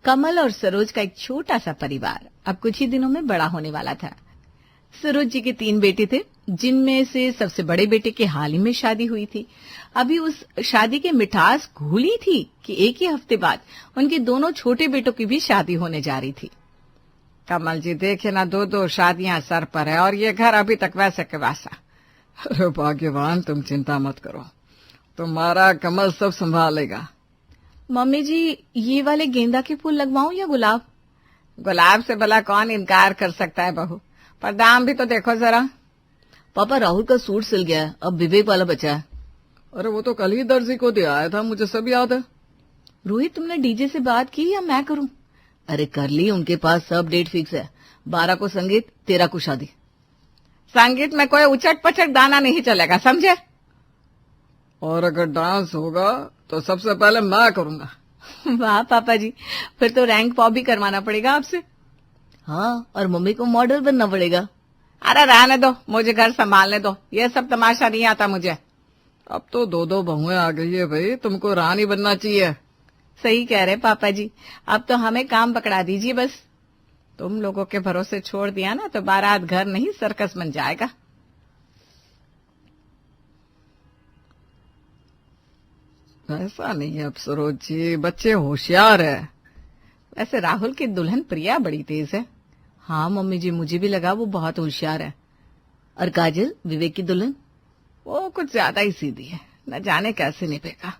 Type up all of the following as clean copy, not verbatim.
कमल और सरोज का एक छोटा सा परिवार अब कुछ ही दिनों में बड़ा होने वाला था। सरोज जी के 3 बेटे थे, जिनमें से सबसे बड़े बेटे की हाल ही में शादी हुई थी। अभी उस शादी की मिठास घुली थी कि एक ही हफ्ते बाद उनके दोनों छोटे बेटों की भी शादी होने जा रही थी। कमल जी देखे ना, 2 शादियां सर पर है और ये घर अभी तक वैसे के वैसा। अरे भाग्यवान, तुम चिंता मत करो, तुम्हारा कमल सब संभालेगा। मम्मी जी, ये वाले गेंदा के फूल लगवाऊं या गुलाब? गुलाब से भला कौन इनकार कर सकता है बहू, पर दाम भी तो देखो जरा। पापा, राहुल का सूट सिल गया है, अब विवेक वाला बचा है। अरे वो तो कल ही दर्जी को दे आया था, मुझे सब याद है। रोहित, तुमने डीजे से बात की या मैं करूं? अरे कर ली, उनके पास सब डेट फिक्स है। 12 को संगीत, 13 को शादी। संगीत में कोई उचट पचट गाना नहीं चलेगा, समझे? और अगर डांस होगा तो सबसे पहले मैं करूंगा। वाह पापा जी, फिर तो रैंक पॉप भी करवाना पड़ेगा आपसे। हाँ, और मम्मी को मॉडल बनना पड़ेगा। अरे रहने दो, मुझे घर संभालने दो, ये सब तमाशा नहीं आता मुझे। अब तो 2 बहुएं आ गई है भाई, तुमको रानी बनना चाहिए। सही कह रहे पापा जी, अब तो हमें काम पकड़ा दीजिए बस। तुम लोगों के भरोसे छोड़ दिया ना तो बारात घर नहीं सर्कस बन जाएगा। ऐसा नहीं है अब सरोज जी, बच्चे होशियार है। वैसे राहुल की दुल्हन प्रिया बड़ी तेज है। हाँ मम्मी जी, मुझे भी लगा वो बहुत होशियार है। और काजल, विवेक की दुल्हन? वो कुछ ज्यादा ही सीधी है, न जाने कैसे निभेगा।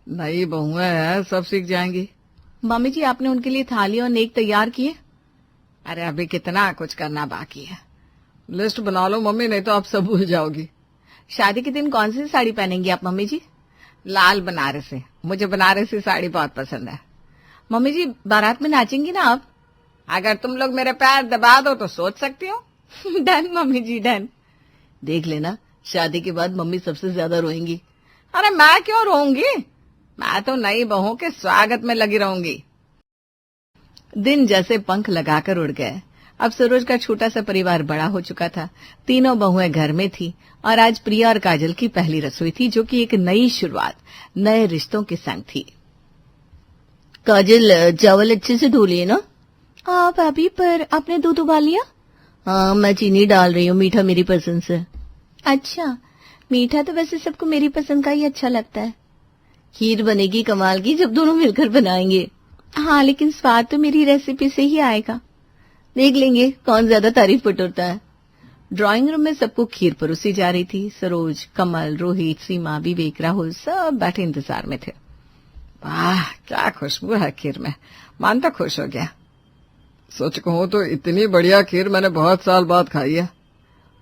नई बहुएं हैं, सब सीख जाएंगी। मम्मी जी, आपने उनके लिए थाली और नेक तैयार किए? अरे अभी कितना कुछ करना बाकी है। लिस्ट बना लो मम्मी, नहीं तो आप सब भूल जाओगी। शादी के दिन कौन सी साड़ी पहनेंगी आप मम्मी जी? लाल बनारसी, मुझे बनारसी साड़ी बहुत पसंद है। मम्मी जी, बारात में नाचेंगी ना आप? अगर तुम लोग मेरे पैर दबा दो तो सोच सकती हो। डन मम्मी जी, डन। देख लेना, शादी के बाद मम्मी सबसे ज्यादा रोएंगी। अरे मैं क्यों रोऊंगी, मैं तो नई बहू के स्वागत में लगी रहूंगी। दिन जैसे पंख लगाकर उड़ गए। अब सरोज का छोटा सा परिवार बड़ा हो चुका था। तीनों बहुएं घर में थी और आज प्रिया और काजल की पहली रसोई थी, जो कि एक नई शुरुआत, नए रिश्तों के संग थी। काजल, चावल अच्छे से धो लिए ना? हाँ भाभी, पर आपने दूध उबाल लिया? हाँ, मैं चीनी डाल रही हूँ, मीठा मेरी पसंद से। अच्छा, मीठा तो वैसे सबको मेरी पसंद का ही अच्छा लगता है। खीर बनेगी कमाल की जब दोनों मिलकर बनाएंगे। हाँ, लेकिन स्वाद तो मेरी रेसिपी से ही आएगा। देख लेंगे कौन ज्यादा तारीफ बटोरता है। ड्राइंग रूम में सबको खीर परोसी जा रही थी। सरोज, कमल, रोहित, सीमा, विवेक, राहुल सब बैठे इंतजार में थे। वाह, क्या खुशबू है खीर में, मन तो खुश हो गया। सच कहूं तो इतनी बढ़िया खीर मैंने बहुत साल बाद खाई है।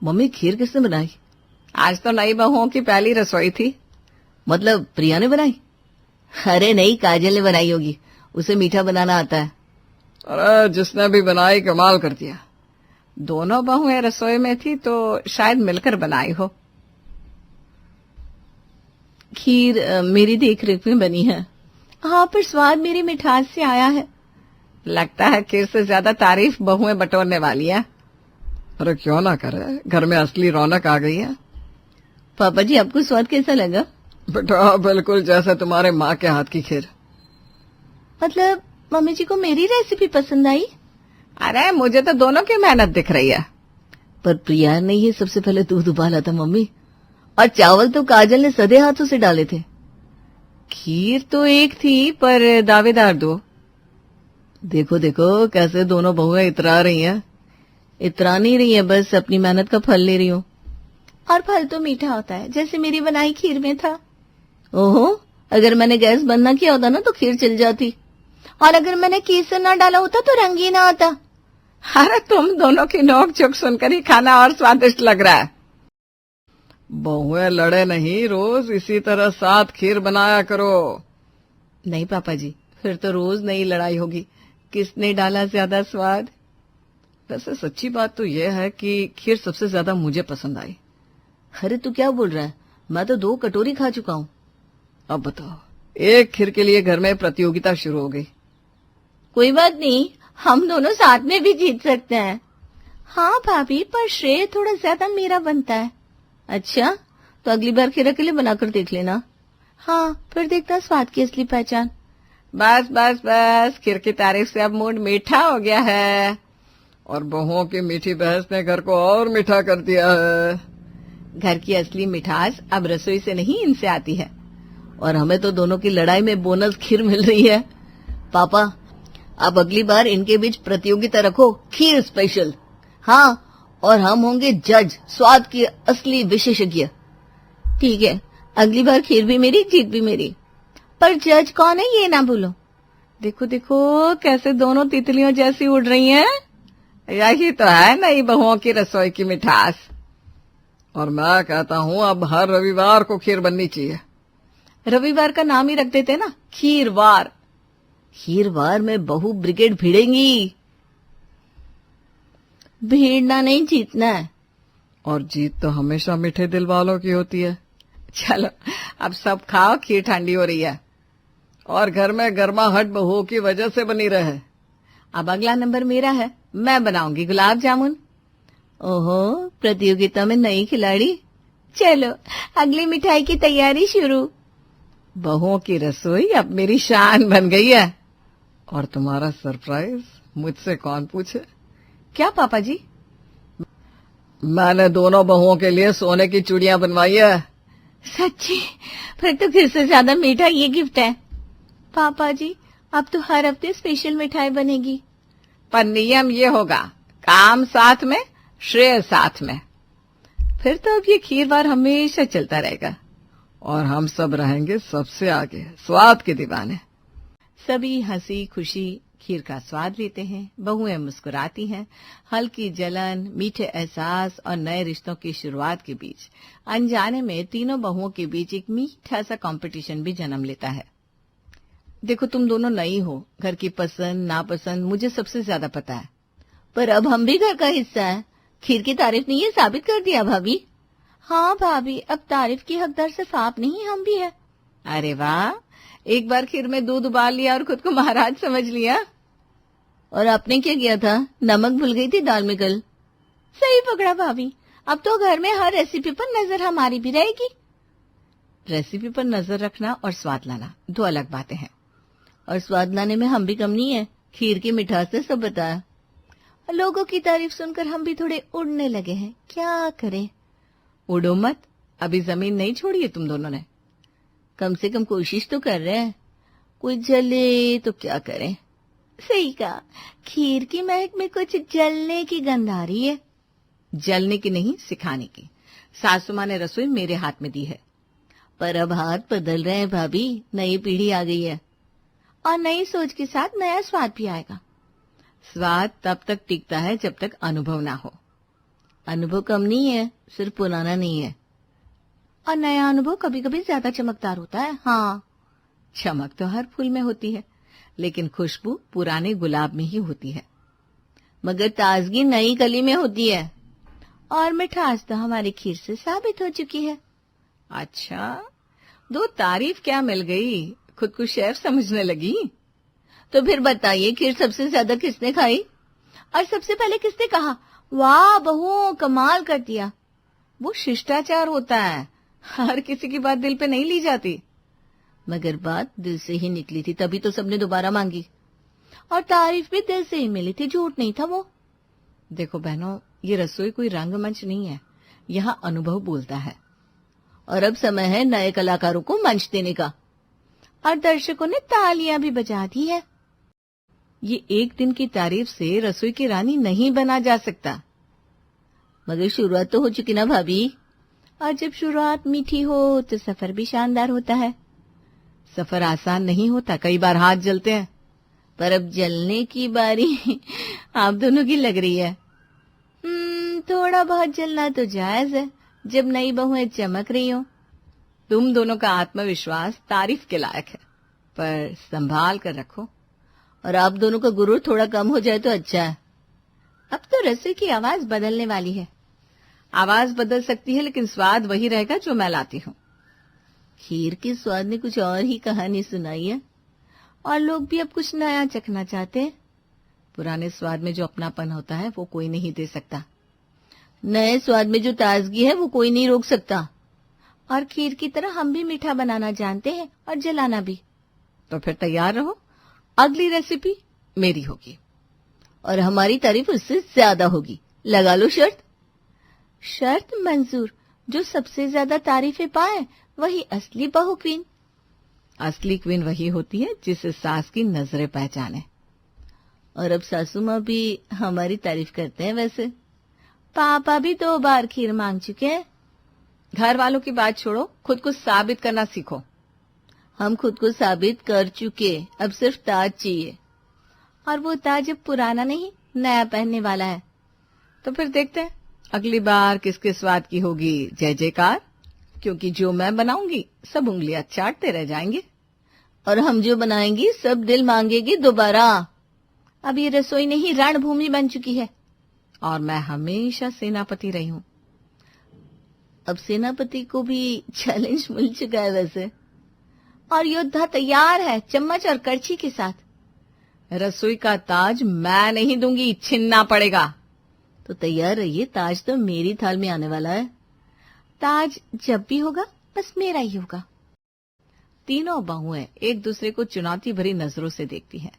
मम्मी, खीर किसने बनाई? आज तो नई बहुओं की पहली रसोई थी। मतलब प्रिया ने बनाई? अरे नहीं, काजल ने बनाई होगी, उसे मीठा बनाना आता है। अरे जिसने भी बनाई कमाल कर दिया। दोनों बहुएं रसोई में थी तो शायद मिलकर बनाई हो। खीर मेरी देखरेख में बनी है। हाँ, पर स्वाद मेरी मिठास से आया है। लगता है खीर से ज्यादा तारीफ बहुएं बटोरने वाली है। अरे क्यों ना करे, घर में असली रौनक आ गई है। पापा जी, आपको स्वाद कैसा लगा? बेटा बिल्कुल जैसे तुम्हारे माँ के हाथ की खीर। मतलब मम्मी जी को मेरी रेसिपी पसंद आई? अरे मुझे तो दोनों की मेहनत दिख रही है। पर प्रिया ने ही सबसे पहले दूध उबाला था मम्मी, और चावल तो काजल ने सधे हाथों से डाले थे। खीर तो एक थी, पर दावेदार 2। देखो देखो कैसे दोनों बहुएं इतरा रही हैं। इतरा नहीं रही है, बस अपनी मेहनत का फल ले रही हूँ। और फल तो मीठा होता है, जैसे मेरी बनाई खीर में था। ओहो, अगर मैंने गैस बंद ना किया होता ना तो खीर चल जाती, और अगर मैंने केसर ना डाला होता तो रंग ही ना आता। अरे तुम दोनों की नोक झोंक सुनकर ही खाना और स्वादिष्ट लग रहा है। बहुएं लड़े नहीं, रोज इसी तरह साथ खीर बनाया करो। नहीं पापा जी, फिर तो रोज नई लड़ाई होगी, किसने डाला ज्यादा स्वाद। वैसे सच्ची बात तो यह है कि खीर सबसे ज्यादा मुझे पसंद आई। अरे तू क्या बोल रहा है, मैं तो 2 कटोरी खा चुका हूँ। अब बताओ, एक खीर के लिए घर में प्रतियोगिता शुरू हो गई। कोई बात नहीं, हम दोनों साथ में भी जीत सकते हैं। हाँ भाभी, पर श्रेय थोड़ा ज्यादा मेरा बनता है। अच्छा, तो अगली बार खीर अकेले बनाकर देख लेना। हाँ, फिर देखता स्वाद की असली पहचान। बस बस बस, खीर की तारीफ से अब मूड मीठा हो गया है और बहुओं की मीठी बहस ने घर को और मीठा कर दिया है। घर की असली मिठास अब रसोई से नहीं इनसे आती है और हमें तो दोनों की लड़ाई में बोनस खीर मिल रही है। पापा, अब अगली बार इनके बीच प्रतियोगिता रखो, खीर स्पेशल। हाँ, और हम होंगे जज, स्वाद के असली विशेषज्ञ। ठीक है, अगली बार खीर भी मेरी, जीत भी मेरी। पर जज कौन है ये ना भूलो। देखो देखो कैसे दोनों तितलियों जैसी उड़ रही हैं। यही तो है नई बहुओं की रसोई की मिठास। और मैं कहता हूँ अब हर रविवार को खीर बननी चाहिए। रविवार का नाम ही रख देते ना, खीरवार। खीरवार में बहू ब्रिगेड भिड़ेंगी। भीड़ना नहीं, जीतना है। और जीत तो हमेशा मीठे दिल वालों की होती है। चलो अब सब खाओ, खीर ठंडी हो रही है और घर में गर्माहट बहुओं की वजह से बनी रहे। अब अगला नंबर मेरा है, मैं बनाऊंगी गुलाब जामुन। ओहो, प्रतियोगिता में नई खिलाड़ी। चलो अगली मिठाई की तैयारी शुरू। बहुओं की रसोई अब मेरी शान बन गई है। और तुम्हारा सरप्राइज मुझसे कौन पूछे? क्या पापा जी? मैंने दोनों बहुओं के लिए सोने की चूड़ियां बनवाई है। सच्ची? फिर तो खीर से ज्यादा मीठा ये गिफ्ट है। पापा जी, अब तो हर हफ्ते स्पेशल मिठाई बनेगी। पर नियम ये होगा, काम साथ में, श्रेय साथ में। फिर तो अब ये खीरवार हमेशा चलता रहेगा और हम सब रहेंगे सबसे आगे, स्वाद के दीवाने। सभी हंसी खुशी खीर का स्वाद लेते हैं। बहुएं मुस्कुराती हैं। हल्की जलन, मीठे एहसास और नए रिश्तों की शुरुआत के बीच अनजाने में तीनों बहुओं के बीच एक मीठा सा कंपटीशन भी जन्म लेता है। देखो, तुम दोनों नई हो, घर की पसंद नापसंद मुझे सबसे ज्यादा पता है, पर अब हम भी घर का हिस्सा है। खीर की तारीफ ने ये साबित कर दिया भाभी। हाँ भाभी, अब तारीफ की हकदार सिर्फ आप नहीं, हम भी है। अरे वाह, एक बार खीर में दूध उबाल लिया और खुद को महाराज समझ लिया। और आपने क्या किया था? नमक भूल गई थी दाल में कल। सही पकड़ा भाभी, अब तो घर में हर रेसिपी पर नजर हमारी भी रहेगी। रेसिपी पर नजर रखना और स्वाद लाना दो अलग बातें हैं। और स्वाद लाने में हम भी कम नहीं है। खीर की मिठास ने सब बताया। लोगों की तारीफ सुनकर हम भी थोड़े उड़ने लगे हैं। क्या करें? उड़ो मत, अभी जमीन नहीं छोड़ी है तुम दोनों ने। कम से कम कोशिश तो कर रहे हैं। कोई जले तो क्या करें। सही कहा, खीर की महक में कुछ जलने की गंध आ रही है। जलने की नहीं, सिखाने की। सासू माँ ने रसोई मेरे हाथ में दी है। पर अब हाथ बदल रहे हैं भाभी, नई पीढ़ी आ गई है और नई सोच के साथ नया स्वाद भी आएगा। स्वाद तब तक टिकता है जब तक अनुभव ना हो। अनुभव कम नहीं है, सिर्फ पुराना नहीं है। और नया अनुभव कभी कभी ज्यादा चमकदार होता है। हाँ, चमक तो हर फूल में होती है, लेकिन खुशबू पुराने गुलाब में ही होती है। मगर ताजगी नई कली में होती है। और मिठास तो हमारी खीर से साबित हो चुकी है। अच्छा, दो तारीफ क्या मिल गई, खुद को शेफ समझने लगी। तो फिर बताइए, खीर सबसे ज्यादा किसने खाई और सबसे पहले किसने कहा वाह बहू कमाल कर दिया? वो शिष्टाचार होता है, हर किसी की बात दिल पे नहीं ली जाती। मगर बात दिल से ही निकली थी, तभी तो सबने दोबारा मांगी। और तारीफ भी दिल से ही मिली थी, झूठ नहीं था वो। देखो बहनों, ये रसोई कोई रंगमंच नहीं है, यहाँ अनुभव बोलता है। और अब समय है नए कलाकारों को मंच देने का। और दर्शकों ने तालियां भी बजा दी है। ये एक दिन की तारीफ से रसोई की रानी नहीं बना जा सकता। मगर शुरुआत तो हो चुकी ना भाभी। और जब शुरुआत मीठी हो तो सफर भी शानदार होता है। सफर आसान नहीं होता, कई बार हाथ जलते हैं। पर अब जलने की बारी आप दोनों की लग रही है। थोड़ा बहुत जलना तो जायज है जब नई बहुएं चमक रही हो। तुम दोनों का आत्मविश्वास तारीफ के लायक है, पर संभाल कर रखो। और आप दोनों का गुरूर थोड़ा कम हो जाए तो अच्छा है। अब तो रसोई की आवाज बदलने वाली है। आवाज बदल सकती है, लेकिन स्वाद वही रहेगा जो मैं लाती हूँ। खीर के स्वाद ने कुछ और ही कहानी सुनाई है और लोग भी अब कुछ नया चखना चाहते हैं। पुराने स्वाद में जो अपनापन होता है वो कोई नहीं दे सकता। नए स्वाद में जो ताजगी है वो कोई नहीं रोक सकता। और खीर की तरह हम भी मीठा बनाना जानते हैं और जलाना भी। तो फिर तैयार रहो, अगली रेसिपी मेरी होगी और हमारी तारीफ उससे ज्यादा होगी। लगा लो शर्त। शर्त मंजूर। जो सबसे ज्यादा तारीफें पाए वही असली बहू क्वीन। असली क्वीन वही होती है जिसे सास की नजरें पहचाने। और अब सासू माँ भी हमारी तारीफ करते हैं। वैसे पापा भी 2 बार खीर मांग चुके हैं। घर वालों की बात छोड़ो, खुद को साबित करना सीखो। हम खुद को साबित कर चुके, अब सिर्फ ताज चाहिए। और वो ताज अब पुराना नहीं, नया पहनने वाला है। तो फिर देखते हैं अगली बार किसके स्वाद की होगी जय जयकार, क्योंकि जो मैं बनाऊंगी सब उंगलियां चाटते रह जाएंगे। और हम जो बनाएंगी सब दिल मांगेगी दोबारा। अब ये रसोई नहीं रणभूमि बन चुकी है। और मैं हमेशा सेनापति रही हूं। अब सेनापति को भी चैलेंज मिल चुका है वैसे। और योद्धा तैयार है चम्मच और करछी के साथ। रसोई का ताज मैं नहीं दूंगी, छीनना पड़ेगा। तो तैयार रहिए, ताज तो मेरी थाल में आने वाला है। ताज जब भी होगा बस मेरा ही होगा। तीनों बहुएं एक दूसरे को चुनौती भरी नजरों से देखती हैं।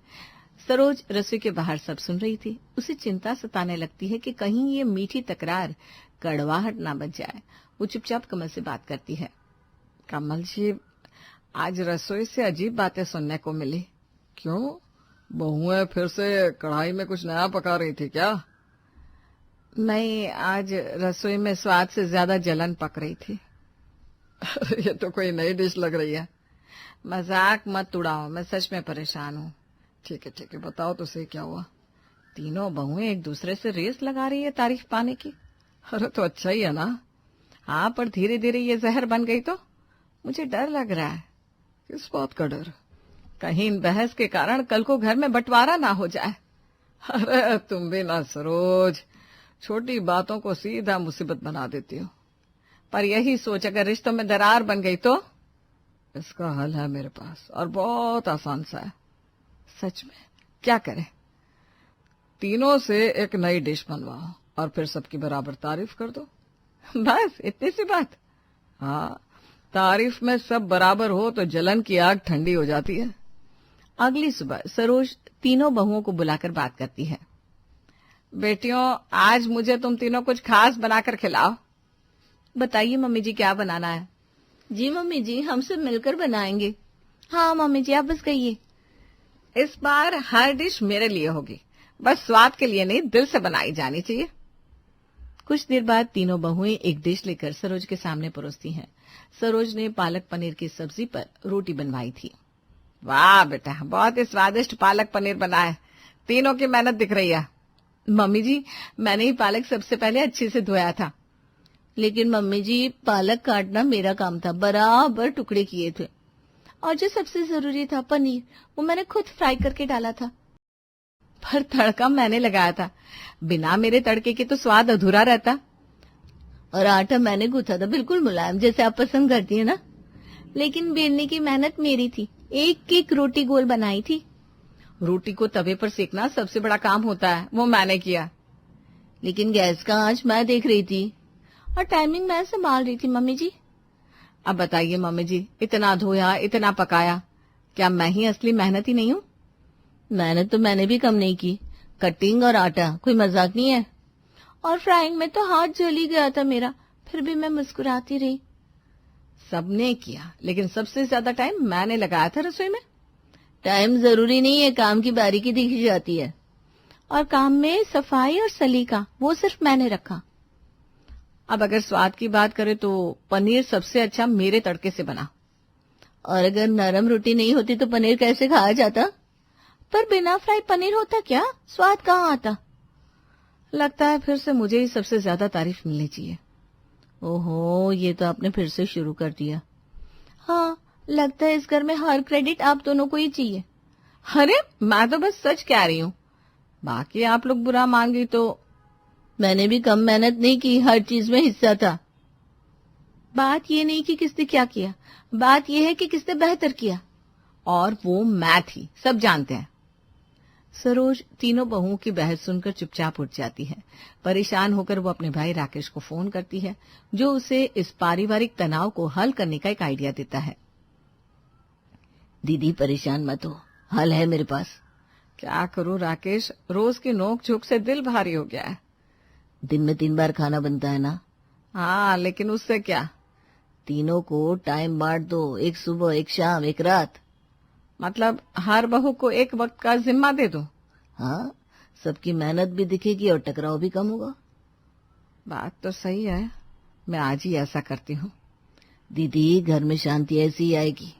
सरोज रसोई के बाहर सब सुन रही थी। उसे चिंता सताने लगती है कि कहीं ये मीठी तकरार कड़वाहट ना बन जाए। वो चुपचाप कमल से बात करती है। कमल जी, आज रसोई से अजीब बातें सुनने को मिली। क्यों? बहुएं फिर से कढ़ाई में कुछ नया पका रही थी क्या? नहीं, आज रसोई में स्वाद से ज्यादा जलन पक रही थी। ये तो कोई नई डिश लग रही है। मजाक मत उड़ाओ, मैं सच में परेशान हूँ। ठीक है, बताओ तो सही क्या हुआ। तीनों बहुएं एक दूसरे से रेस लगा रही है तारीफ पाने की। अरे तो अच्छा ही है ना। हाँ, पर धीरे धीरे ये जहर बन गई तो मुझे डर लग रहा है। किस बात का डर? कहीं इन बहस के कारण कल को घर में बंटवारा ना हो जाए। अरे तुम भी ना सरोज, छोटी बातों को सीधा मुसीबत बना देती हो। पर यही सोच, अगर रिश्तों में दरार बन गई तो इसका हल है मेरे पास, और बहुत आसान सा है। सच में? क्या करें? तीनों से एक नई डिश बनवाओ और फिर सबकी बराबर तारीफ कर दो। बस इतनी सी बात। हाँ, तारीफ में सब बराबर हो तो जलन की आग ठंडी हो जाती है। अगली सुबह सरोज तीनों बहुओं को बुलाकर बात करती है। बेटियों, आज मुझे तुम तीनों कुछ खास बनाकर खिलाओ। बताइए मम्मी जी, क्या बनाना है? जी मम्मी जी, हम सब मिलकर बनाएंगे। हाँ मम्मी जी, आप बस कहिए। इस बार हर डिश मेरे लिए होगी, बस स्वाद के लिए नहीं, दिल से बनाई जानी चाहिए। कुछ देर बाद तीनों बहुएं एक डिश लेकर सरोज के सामने परोसती हैं। सरोज ने पालक पनीर की सब्जी पर रोटी बनवाई थी। वाह बेटा, बहुत ही स्वादिष्ट पालक पनीर बना है। तीनों की मेहनत दिख रही है। मम्मी जी, मैंने ही पालक सबसे पहले अच्छे से धोया था। लेकिन मम्मी जी, पालक काटना मेरा काम था, बराबर टुकड़े किए थे। और जो सबसे जरूरी था पनीर, वो मैंने खुद फ्राई करके डाला था। पर तड़का मैंने लगाया था, बिना मेरे तड़के के तो स्वाद अधूरा रहता। और आटा मैंने गूथा था, बिल्कुल मुलायम, जैसे आप पसंद करती है ना। लेकिन बेलने की मेहनत मेरी थी, एक एक रोटी गोल बनाई थी। रोटी को तवे पर सेकना सबसे बड़ा काम होता है, वो मैंने किया। लेकिन गैस का आंच मैं देख रही थी और टाइमिंग मैं संभाल रही थी मम्मी जी। अब बताइए मम्मी जी, इतना धोया, इतना पकाया, क्या मैं ही असली मेहनती नहीं हूँ? मेहनत तो मैंने भी कम नहीं की। कटिंग और आटा कोई मजाक नहीं है। और फ्राइंग में तो हाथ जल ही गया था मेरा, फिर भी मैं मुस्कुराती रही। सबने किया, लेकिन सबसे ज्यादा टाइम मैंने लगाया था रसोई में। टाइम जरूरी नहीं है, काम की बारीकी दिखी जाती है। और काम में सफाई और सलीका, वो सिर्फ मैंने रखा। अब अगर स्वाद की बात करें तो पनीर सबसे अच्छा मेरे तड़के से बना। और अगर नरम रोटी नहीं होती तो पनीर कैसे खाया जाता? पर बिना फ्राई पनीर होता क्या? स्वाद कहाँ आता? लगता है फिर से मुझे ही सबसे ज्यादा तारीफ मिलनी चाहिए। ओहो, ये तो आपने फिर से शुरू कर दिया। हाँ, लगता है इस घर में हर क्रेडिट आप दोनों को ही चाहिए। अरे मैं तो बस सच कह रही हूँ, बाकी आप लोग बुरा मांगी तो। मैंने भी कम मेहनत नहीं की, हर चीज में हिस्सा था। बात ये नहीं कि किसने क्या किया, बात ये है कि किसने बेहतर किया। और वो मैं थी, सब जानते हैं। सरोज तीनों बहुओं की बहस सुनकर चुपचाप उठ जाती है। परेशान होकर वो अपने भाई राकेश को फोन करती है, जो उसे इस पारिवारिक तनाव को हल करने का एक आइडिया देता है। दीदी परेशान मत हो, हल है मेरे पास। क्या करूं राकेश, रोज की नोक झोंक से दिल भारी हो गया है। दिन में 3 बार खाना बनता है ना? हाँ, लेकिन उससे क्या? तीनों को टाइम बांट दो, एक सुबह, एक शाम, एक रात। मतलब हर बहू को एक वक्त का जिम्मा दे दो? हाँ, सबकी मेहनत भी दिखेगी और टकराव भी कम होगा। बात तो सही है, मैं आज ही ऐसा करती हूँ। दीदी, घर में शांति ऐसी ही आएगी।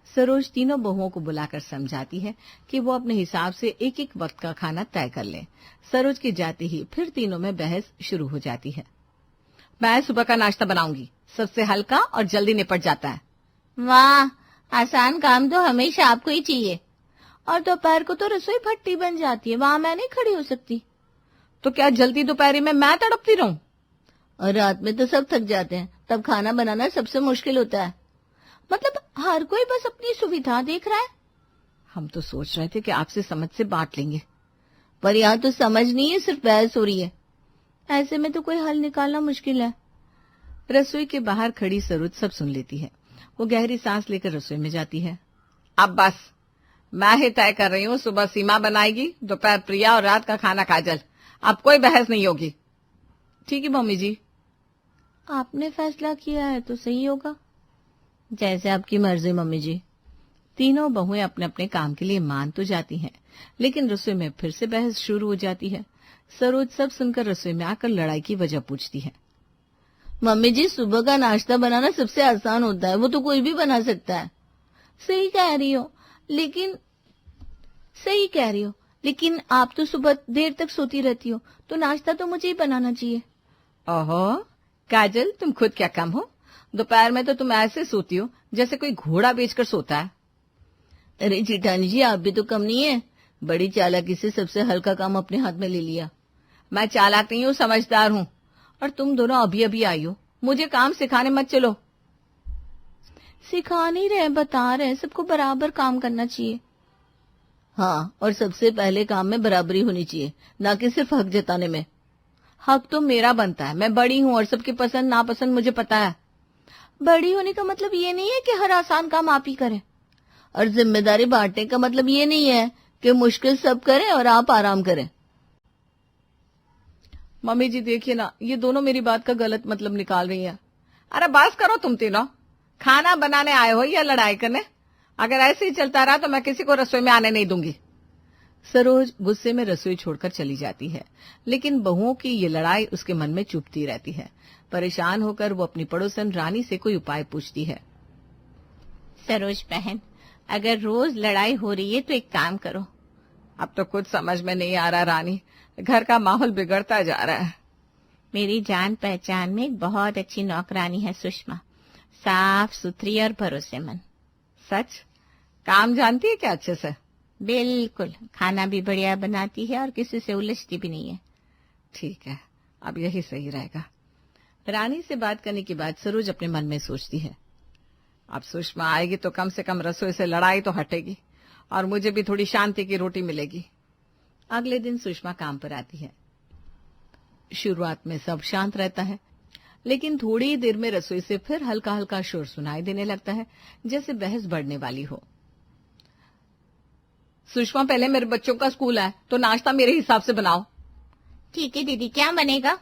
सरोज तीनों बहुओं को बुलाकर समझाती है कि वो अपने हिसाब से एक एक वक्त का खाना तय कर लें। सरोज के जाते ही फिर तीनों में बहस शुरू हो जाती है। मैं सुबह का नाश्ता बनाऊंगी, सबसे हल्का और जल्दी निपट जाता है। वाह, आसान काम तो हमेशा आपको ही चाहिए। और दोपहर को तो रसोई भट्टी बन जाती है, वहां मैं नहीं खड़ी हो सकती। तो क्या जल्दी दोपहरी में मैं तड़पती रहूं? और रात में तो सब थक जाते हैं, तब खाना बनाना सबसे मुश्किल होता है। मतलब हर कोई बस अपनी सुविधा देख रहा है। हम तो सोच रहे थे कि आपसे समझ से बांट लेंगे, पर यहाँ तो समझ नहीं है, सिर्फ बहस हो रही है। ऐसे में तो कोई हल निकालना मुश्किल है। रसोई के बाहर खड़ी सरोज सब सुन लेती है। वो गहरी सांस लेकर रसोई में जाती है। अब बस, मैं ही तय कर रही हूँ, सुबह सीमा बनाएगी, दोपहर प्रिया और रात का खाना काजल। अब कोई बहस नहीं होगी। ठीक है मम्मी जी। आपने फैसला किया है तो सही होगा। जैसे आपकी मर्जी मम्मी जी। तीनों बहुएं अपने अपने काम के लिए मान तो जाती हैं, लेकिन रसोई में फिर से बहस शुरू हो जाती है। सरोज सब सुनकर रसोई में आकर लड़ाई की वजह पूछती है। मम्मी जी, सुबह का नाश्ता बनाना सबसे आसान होता है, वो तो कोई भी बना सकता है। सही कह रही हो, लेकिन आप तो सुबह देर तक सोती रहती हो, तो नाश्ता तो मुझे ही बनाना चाहिए। ओहो काजल, तुम खुद क्या कम हो? दोपहर में तो तुम ऐसे सोती हो जैसे कोई घोड़ा बेचकर सोता है। अरे जेठानी जी, आप भी तो कम नहीं है। बड़ी चालाकी से सबसे हल्का काम अपने हाथ में ले लिया। मैं चालाक नहीं हूँ, समझदार हूँ। और तुम दोनों अभी अभी आई हो, मुझे काम सिखाने मत चलो। सिखा नहीं रहे, बता रहे, सबको बराबर काम करना चाहिए। हाँ, और सबसे पहले काम में बराबरी होनी चाहिए, ना कि सिर्फ हक जताने में। हक तो मेरा बनता है, मैं बड़ी हूँ और सबकी पसंद नापसंद मुझे पता है। बड़ी होने का मतलब ये नहीं है कि हर आसान काम आप ही करें, और जिम्मेदारी बांटने का मतलब ये नहीं है कि मुश्किल सब करें और आप आराम करें। मम्मी जी देखिए ना, ये दोनों मेरी बात का गलत मतलब निकाल रही हैं। अरे बस करो तुम तीनों, खाना बनाने आए हो या लड़ाई करने? अगर ऐसे ही चलता रहा तो मैं किसी को रसोई में आने नहीं दूंगी। सरोज गुस्से में रसोई छोड़कर चली जाती है, लेकिन बहुओं की ये लड़ाई उसके मन में चुभती रहती है। परेशान होकर वो अपनी पड़ोसन रानी से कोई उपाय पूछती है। सरोज बहन, अगर रोज लड़ाई हो रही है तो एक काम करो। अब तो कुछ समझ में नहीं आ रहा रानी, घर का माहौल बिगड़ता जा रहा है। मेरी जान पहचान में एक बहुत अच्छी नौकरानी है सुषमा, साफ सुथरी और भरोसेमंद। सच? काम जानती है क्या अच्छे से? बिल्कुल, खाना भी बढ़िया बनाती है और किसी से उलझती भी नहीं है। ठीक है, अब यही सही रहेगा। रानी से बात करने के बाद सरोज अपने मन में सोचती है, अब सुषमा आएगी तो कम से कम रसोई से लड़ाई तो हटेगी और मुझे भी थोड़ी शांति की रोटी मिलेगी। अगले दिन सुषमा काम पर आती है। शुरुआत में सब शांत रहता है, लेकिन थोड़ी देर में रसोई से फिर हल्का हल्का शोर सुनाई देने लगता है, जैसे बहस बढ़ने वाली हो। सुषमा, पहले मेरे बच्चों का स्कूल है तो नाश्ता मेरे हिसाब से बनाओ। ठीक है दीदी, क्या बनेगा?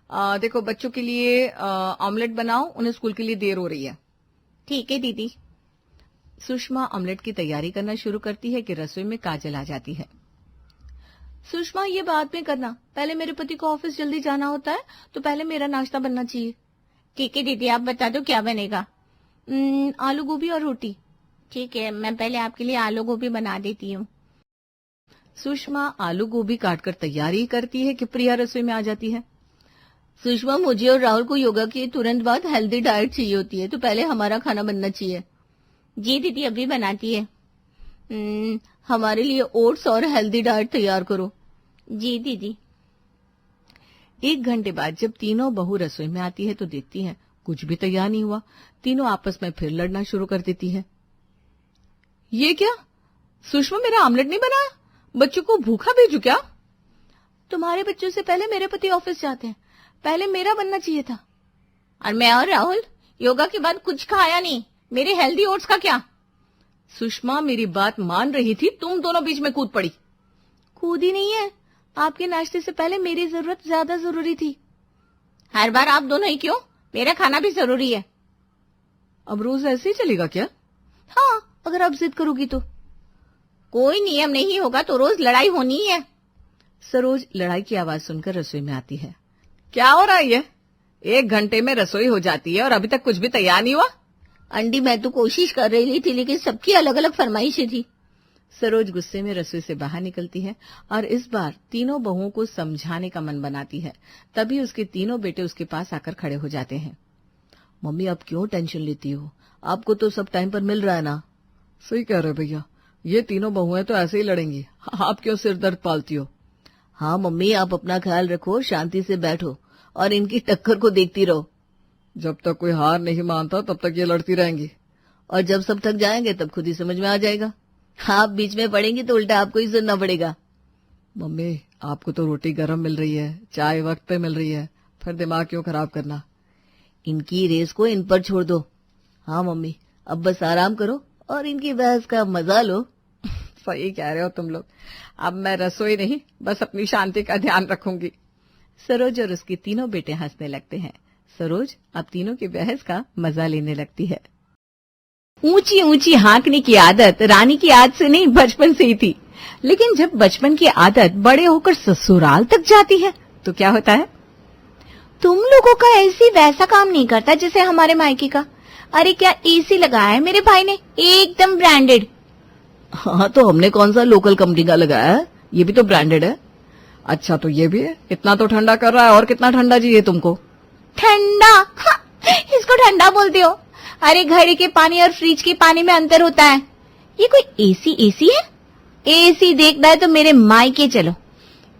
देखो, बच्चों के लिए ऑमलेट बनाओ, उन्हें स्कूल के लिए देर हो रही है। ठीक है दीदी। सुषमा ऑमलेट की तैयारी करना शुरू करती है कि रसोई में काजल आ जाती है। सुषमा, ये बाद में करना, पहले मेरे पति को ऑफिस जल्दी जाना होता है तो पहले मेरा नाश्ता बनना चाहिए। ठीक है दीदी, आप बता दो क्या बनेगा। आलू गोभी और रोटी। ठीक है, मैं पहले आपके लिए आलू गोभी बना देती हूँ। सुषमा आलू गोभी काटकर तैयारी करती है कि प्रिया रसोई में आ जाती है। सुषमा, मुझे और राहुल को योगा के तुरंत बाद हेल्दी डाइट चाहिए होती है, तो पहले हमारा खाना बनना चाहिए। जी दीदी, अभी बनाती है। हमारे लिए ओट्स और हेल्दी डाइट तैयार करो। जी दीदी। 1 घंटे बाद जब तीनों बहू रसोई में आती है तो देखती है कुछ भी तैयार नहीं हुआ। तीनों आपस में फिर लड़ना शुरू कर देती है। ये क्या सुषमा, मेरा आमलेट नहीं बनाया? बच्चों को भूखा भेजू क्या? तुम्हारे बच्चों से पहले मेरे पति ऑफिस जाते हैं, पहले मेरा बनना चाहिए था। और मैं और राहुल योगा के बाद कुछ खाया नहीं, मेरे हेल्दी ओट्स का क्या? सुषमा मेरी बात मान रही थी, तुम दोनों बीच में कूद पड़ी। कूदी नहीं है, आपके नाश्ते से पहले मेरी जरूरत ज्यादा जरूरी थी। हर बार आप दोनों ही क्यों? मेरा खाना भी जरूरी है। अब रोज ऐसे ही चलेगा क्या? हाँ, अगर आप जिद करोगी तो। कोई नियम नहीं होगा तो रोज लड़ाई होनी ही है। सरोज लड़ाई की आवाज सुनकर रसोई में आती है। क्या हो रहा है ये? 1 घंटे में रसोई हो जाती है और अभी तक कुछ भी तैयार नहीं हुआ। आंटी, मैं तो कोशिश कर रही थी, लेकिन सबकी अलग अलग फरमाइशें थी। सरोज गुस्से में रसोई से बाहर निकलती है और इस बार तीनों बहुओं को समझाने का मन बनाती है। तभी उसके तीनों बेटे उसके पास आकर खड़े हो जाते हैं। मम्मी, आप क्यों टेंशन लेती हो? आपको तो सब टाइम पर मिल रहा है ना। सही कह रहे भैया, ये तीनों बहुएं तो ऐसे ही लड़ेंगी, आप क्यों सिर दर्द पालती हो? हाँ मम्मी, आप अपना ख्याल रखो, शांति से बैठो और इनकी टक्कर को देखती रहो। जब तक कोई हार नहीं मानता तब तक ये लड़ती रहेंगी, और जब सब थक जाएंगे तब खुद ही समझ में आ जाएगा। आप बीच में पड़ेंगी तो उल्टा आपको ही सुनना पड़ेगा। मम्मी, आपको तो रोटी गर्म मिल रही है, चाय वक्त पे मिल रही है, फिर दिमाग क्यों खराब करना? इनकी रेस को इन पर छोड़ दो। हाँ मम्मी, अब बस आराम करो और इनकी बहस का मजा लो। सही कह रहे हो तुम लोग। अब मैं रसोई नहीं, बस अपनी शांति का ध्यान रखूंगी। सरोज और उसके तीनों बेटे हंसने लगते हैं। सरोज अब तीनों की बहस का मजा लेने लगती है। ऊंची ऊंची हाँकने की आदत रानी की आज से नहीं, बचपन से ही थी। लेकिन जब बचपन की आदत बड़े होकर ससुराल तक जाती है तो क्या होता है? तुम लोगों का एसी वैसा काम नहीं करता जैसे हमारे मायके का। अरे क्या एसी लगाया है मेरे भाई ने, एकदम ब्रांडेड। हाँ, तो हमने कौन सा लोकल कंपनी का लगाया है? ये भी तो ब्रांडेड है। अच्छा, तो ये भी है। इतना तो ठंडा कर रहा है, और कितना ठंडा चाहिए तुमको? ठंडा? हाँ, इसको ठंडा बोलते हो? अरे घड़े के पानी और फ्रिज के पानी में अंतर होता है। ये कोई एसी है? एसी देखना है तो मेरे मायके चलो,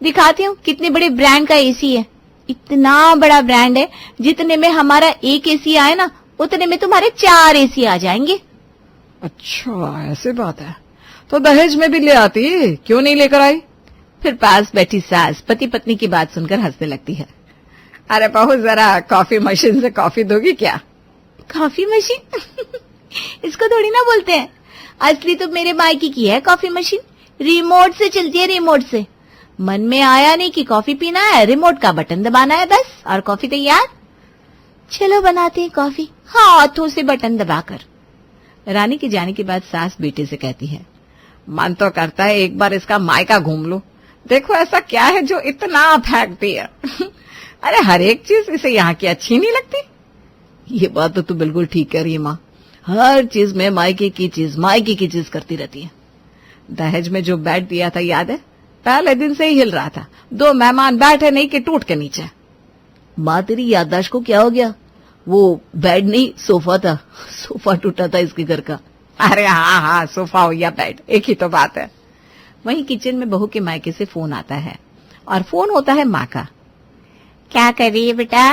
दिखाती हूँ कितने बड़े ब्रांड का एसी है। इतना बड़ा ब्रांड है, जितने में हमारा एक एसी आए ना, उतने में तुम्हारे 4 एसी आ जाएंगे। अच्छा, ऐसे बात है। तो दहेज में भी ले आती, क्यों नहीं लेकर आई? फिर पास बैठी सास पति पत्नी की बात सुनकर हंसने लगती है। अरे बहू, जरा कॉफी मशीन से कॉफी दोगी क्या? Coffee machine? इसको थोड़ी ना बोलते हैं। असली तो मेरे मायके की है कॉफी मशीन, रिमोट से चलती है, रिमोट से। मन में आया नहीं कि कॉफी पीना है, रिमोट का बटन दबाना है बस और कॉफी तैयार। चलो बनाते हैं कॉफी, हाथों से बटन दबाकर। रानी के जाने के बाद सास बेटे से कहती है, मन तो करता है एक बार इसका मायका घूम लो। देखो ऐसा क्या है जो इतना फेंकती है। अरे हर एक चीज इसे यहाँ की अच्छी नहीं लगती। ये बात तो तू बिल्कुल ठीक कह रही है माँ, हर चीज में मायके की चीज करती रहती है। दहेज में जो बेड दिया था याद है? पहले दिन से ही हिल रहा था, 2 मेहमान बैठे नहीं कि टूट के नीचे। माँ, तेरी याददाश्त को क्या हो गया? वो बेड नहीं, सोफा था। सोफा टूटा था इसके घर का। अरे हाँ, सोफा हो या बेड, एक ही तो बात है। वहीं किचन में बहू के मायके से फोन आता है और फोन होता है माँ का। क्या कर रही है बेटा?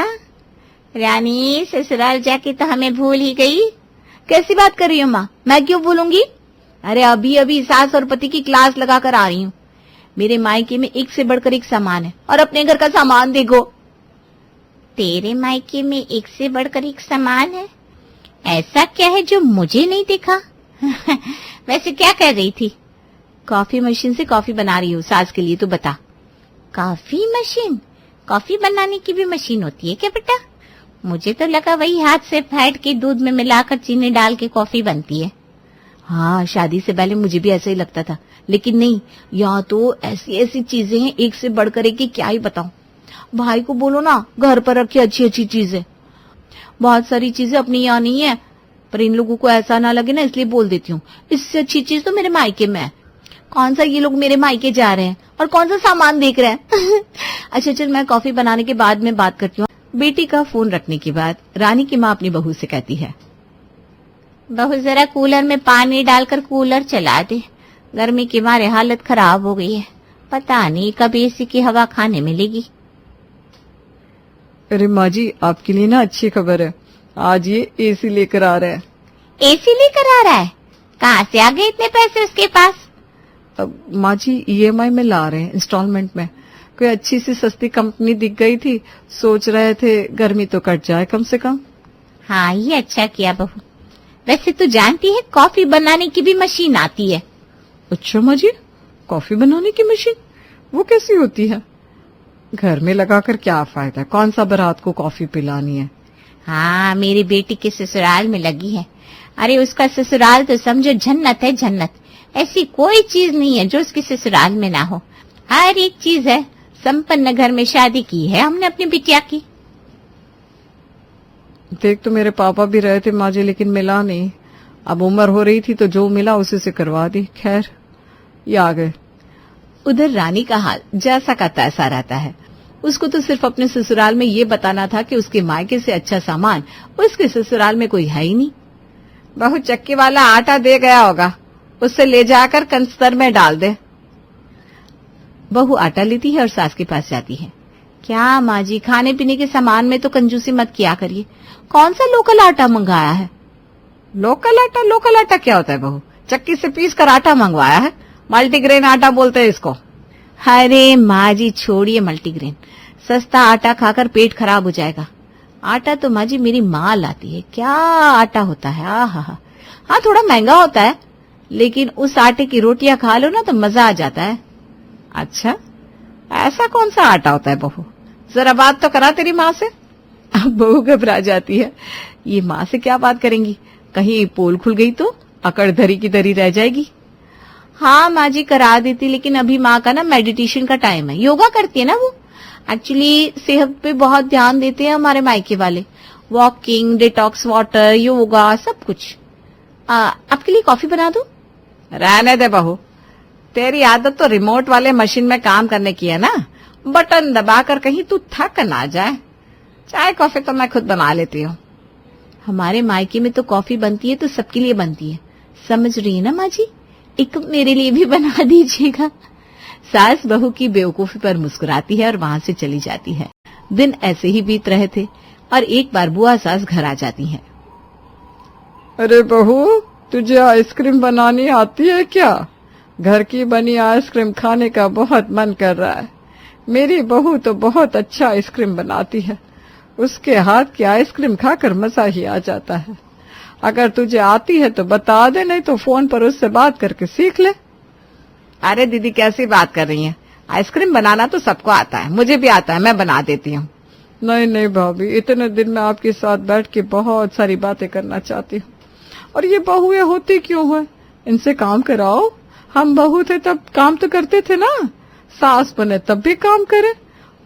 रानी, ससुराल जाके तो हमें भूल ही गई। कैसी बात कर रही हो माँ, मैं क्यों भूलूंगी? अरे अभी सास और पति की क्लास लगा कर आ रही हूँ। मेरे मायके में एक से बढ़कर एक सामान है और अपने घर का सामान देखो। तेरे मायके में एक से बढ़कर एक सामान है? ऐसा क्या है जो मुझे नहीं दिखा? वैसे क्या कर रही थी? कॉफी मशीन से कॉफी बना रही हूँ सास के लिए, तो बता। Coffee machine? कॉफी बनाने की भी मशीन होती है क्या बेटा? मुझे तो लगा वही हाथ से फेंट के दूध में मिलाकर चीनी डाल के कॉफी बनती है। हाँ, शादी से पहले मुझे भी ऐसा ही लगता था, लेकिन नहीं, यहाँ तो ऐसी ऐसी चीजें हैं एक से बढ़कर एक, क्या ही बताऊं। भाई को बोलो ना घर पर रखे अच्छी अच्छी चीजें। बहुत सारी चीजें अपनी यहाँ नहीं है, पर इन लोगों को ऐसा ना लगे ना, इसलिए बोल देती हूँ इससे अच्छी चीज तो मेरे मायके में है। कौन सा ये लोग मेरे मायके जा रहे हैं और कौन सा सामान देख रहे हैं। अच्छा चल, मैं कॉफी बनाने के बाद में बात करती हूँ। बेटी का फोन रखने के बाद रानी की माँ अपनी बहू से कहती है, बहू जरा कूलर में पानी डालकर कूलर चला दे, गर्मी की मारे हालत खराब हो गई है, पता नहीं कब एसी की हवा खाने मिलेगी। अरे माँ जी, आपके लिए ना अच्छी खबर है, आज ये एसी लेकर आ रहा है। एसी लेकर आ रहा है? कहाँ से आ गए इतने पैसे उसके पास? अब माँ जी EMI में ला रहे हैं, इंस्टॉलमेंट में। कोई अच्छी सी सस्ती कंपनी दिख गई थी, सोच रहे थे गर्मी तो कट जाए कम से कम। हाँ, ये अच्छा किया बहू। वैसे तो जानती है कॉफी बनाने की भी मशीन आती है। अच्छा माँ जी, कॉफी बनाने की मशीन वो कैसी होती है? घर में लगाकर क्या फायदा, कौन सा बारात को कॉफी पिलानी है? हाँ, मेरी बेटी के ससुराल में लगी है। अरे उसका ससुराल तो समझो जन्नत है, जन्नत। ऐसी कोई चीज नहीं है जो उसके ससुराल में ना हो, हर एक चीज है। संपन्न घर में शादी की है हमने अपनी बिटिया की। देख तो मेरे पापा भी रहे थे माँ जी, लेकिन मिला नहीं। अब उम्र हो रही थी तो जो मिला उसी से करवा दी। खैर, ये आ गए। उधर रानी का हाल जैसा का तैसा रहता है। उसको तो सिर्फ अपने ससुराल में ये बताना था कि उसके मायके से अच्छा सामान उसके ससुराल में कोई है ही नहीं। बहू चक्की वाला आटा दे गया होगा, उससे ले जाकर कंस्तर में डाल दे। बहू आटा लेती है और सास के पास जाती है। क्या माँ जी, खाने पीने के सामान में तो कंजूसी मत किया करिए। कौन सा लोकल आटा मंगाया है? लोकल आटा? लोकल आटा क्या होता है बहू? चक्की से पीस कर आटा मंगवाया है, मल्टीग्रेन आटा बोलते हैं इसको। अरे माँ जी छोड़िए मल्टीग्रेन, सस्ता आटा खाकर पेट खराब हो जाएगा। आटा तो माँ जी मेरी माँ लाती है, क्या आटा होता है, आहा। हाँ थोड़ा महंगा होता है, लेकिन उस आटे की रोटियां खा लो ना तो मजा आ जाता है। अच्छा, ऐसा कौन सा आटा होता है बहू? जरा बात तो करा तेरी माँ से। अब बहू घबरा जाती है। ये माँ से क्या बात करेंगी, कहीं पोल खुल गई तो अकड़ धरी की धरी रह जाएगी। हाँ माँ जी करा देती, लेकिन अभी माँ का ना मेडिटेशन का टाइम है, योगा करती है ना वो। एक्चुअली सेहत पे बहुत ध्यान देते हैं हमारे मायके वाले, वॉकिंग, डिटॉक्स वाटर, योगा, सब कुछ। आपके लिए कॉफी बना दूं? रहने दे बहू, तेरी आदत तो रिमोट वाले मशीन में काम करने की है ना, बटन दबाकर कहीं तू थक ना जाए। चाय कॉफी तो मैं खुद बना लेती हूँ। हमारे मायके में तो कॉफी बनती है तो सबके लिए बनती है, समझ रही है ना माँ जी? एक मेरे लिए भी बना दीजिएगा। सास बहू की बेवकूफी पर मुस्कुराती है और वहां से चली जाती है। दिन ऐसे ही बीत रहे थे और एक बार बुआ सास घर आ जाती हैं। अरे बहू, तुझे आइसक्रीम बनानी आती है क्या? घर की बनी आइसक्रीम खाने का बहुत मन कर रहा है। मेरी बहू तो बहुत अच्छा आइसक्रीम बनाती है, उसके हाथ की आइसक्रीम खाकर मजा ही आ जाता है। अगर तुझे आती है तो बता दे, नहीं तो फोन पर उससे बात करके सीख ले। अरे दीदी कैसी बात कर रही हैं? आइसक्रीम बनाना तो सबको आता है, मुझे भी आता है, मैं बना देती हूँ। नहीं नहीं भाभी, इतने दिन में आपके साथ बैठ के बहुत सारी बातें करना चाहती हूँ। और ये बहुएं होती क्यों है? इनसे काम कराओ। हम बहू थे तब काम तो करते थे ना, सास बने तब भी काम करे,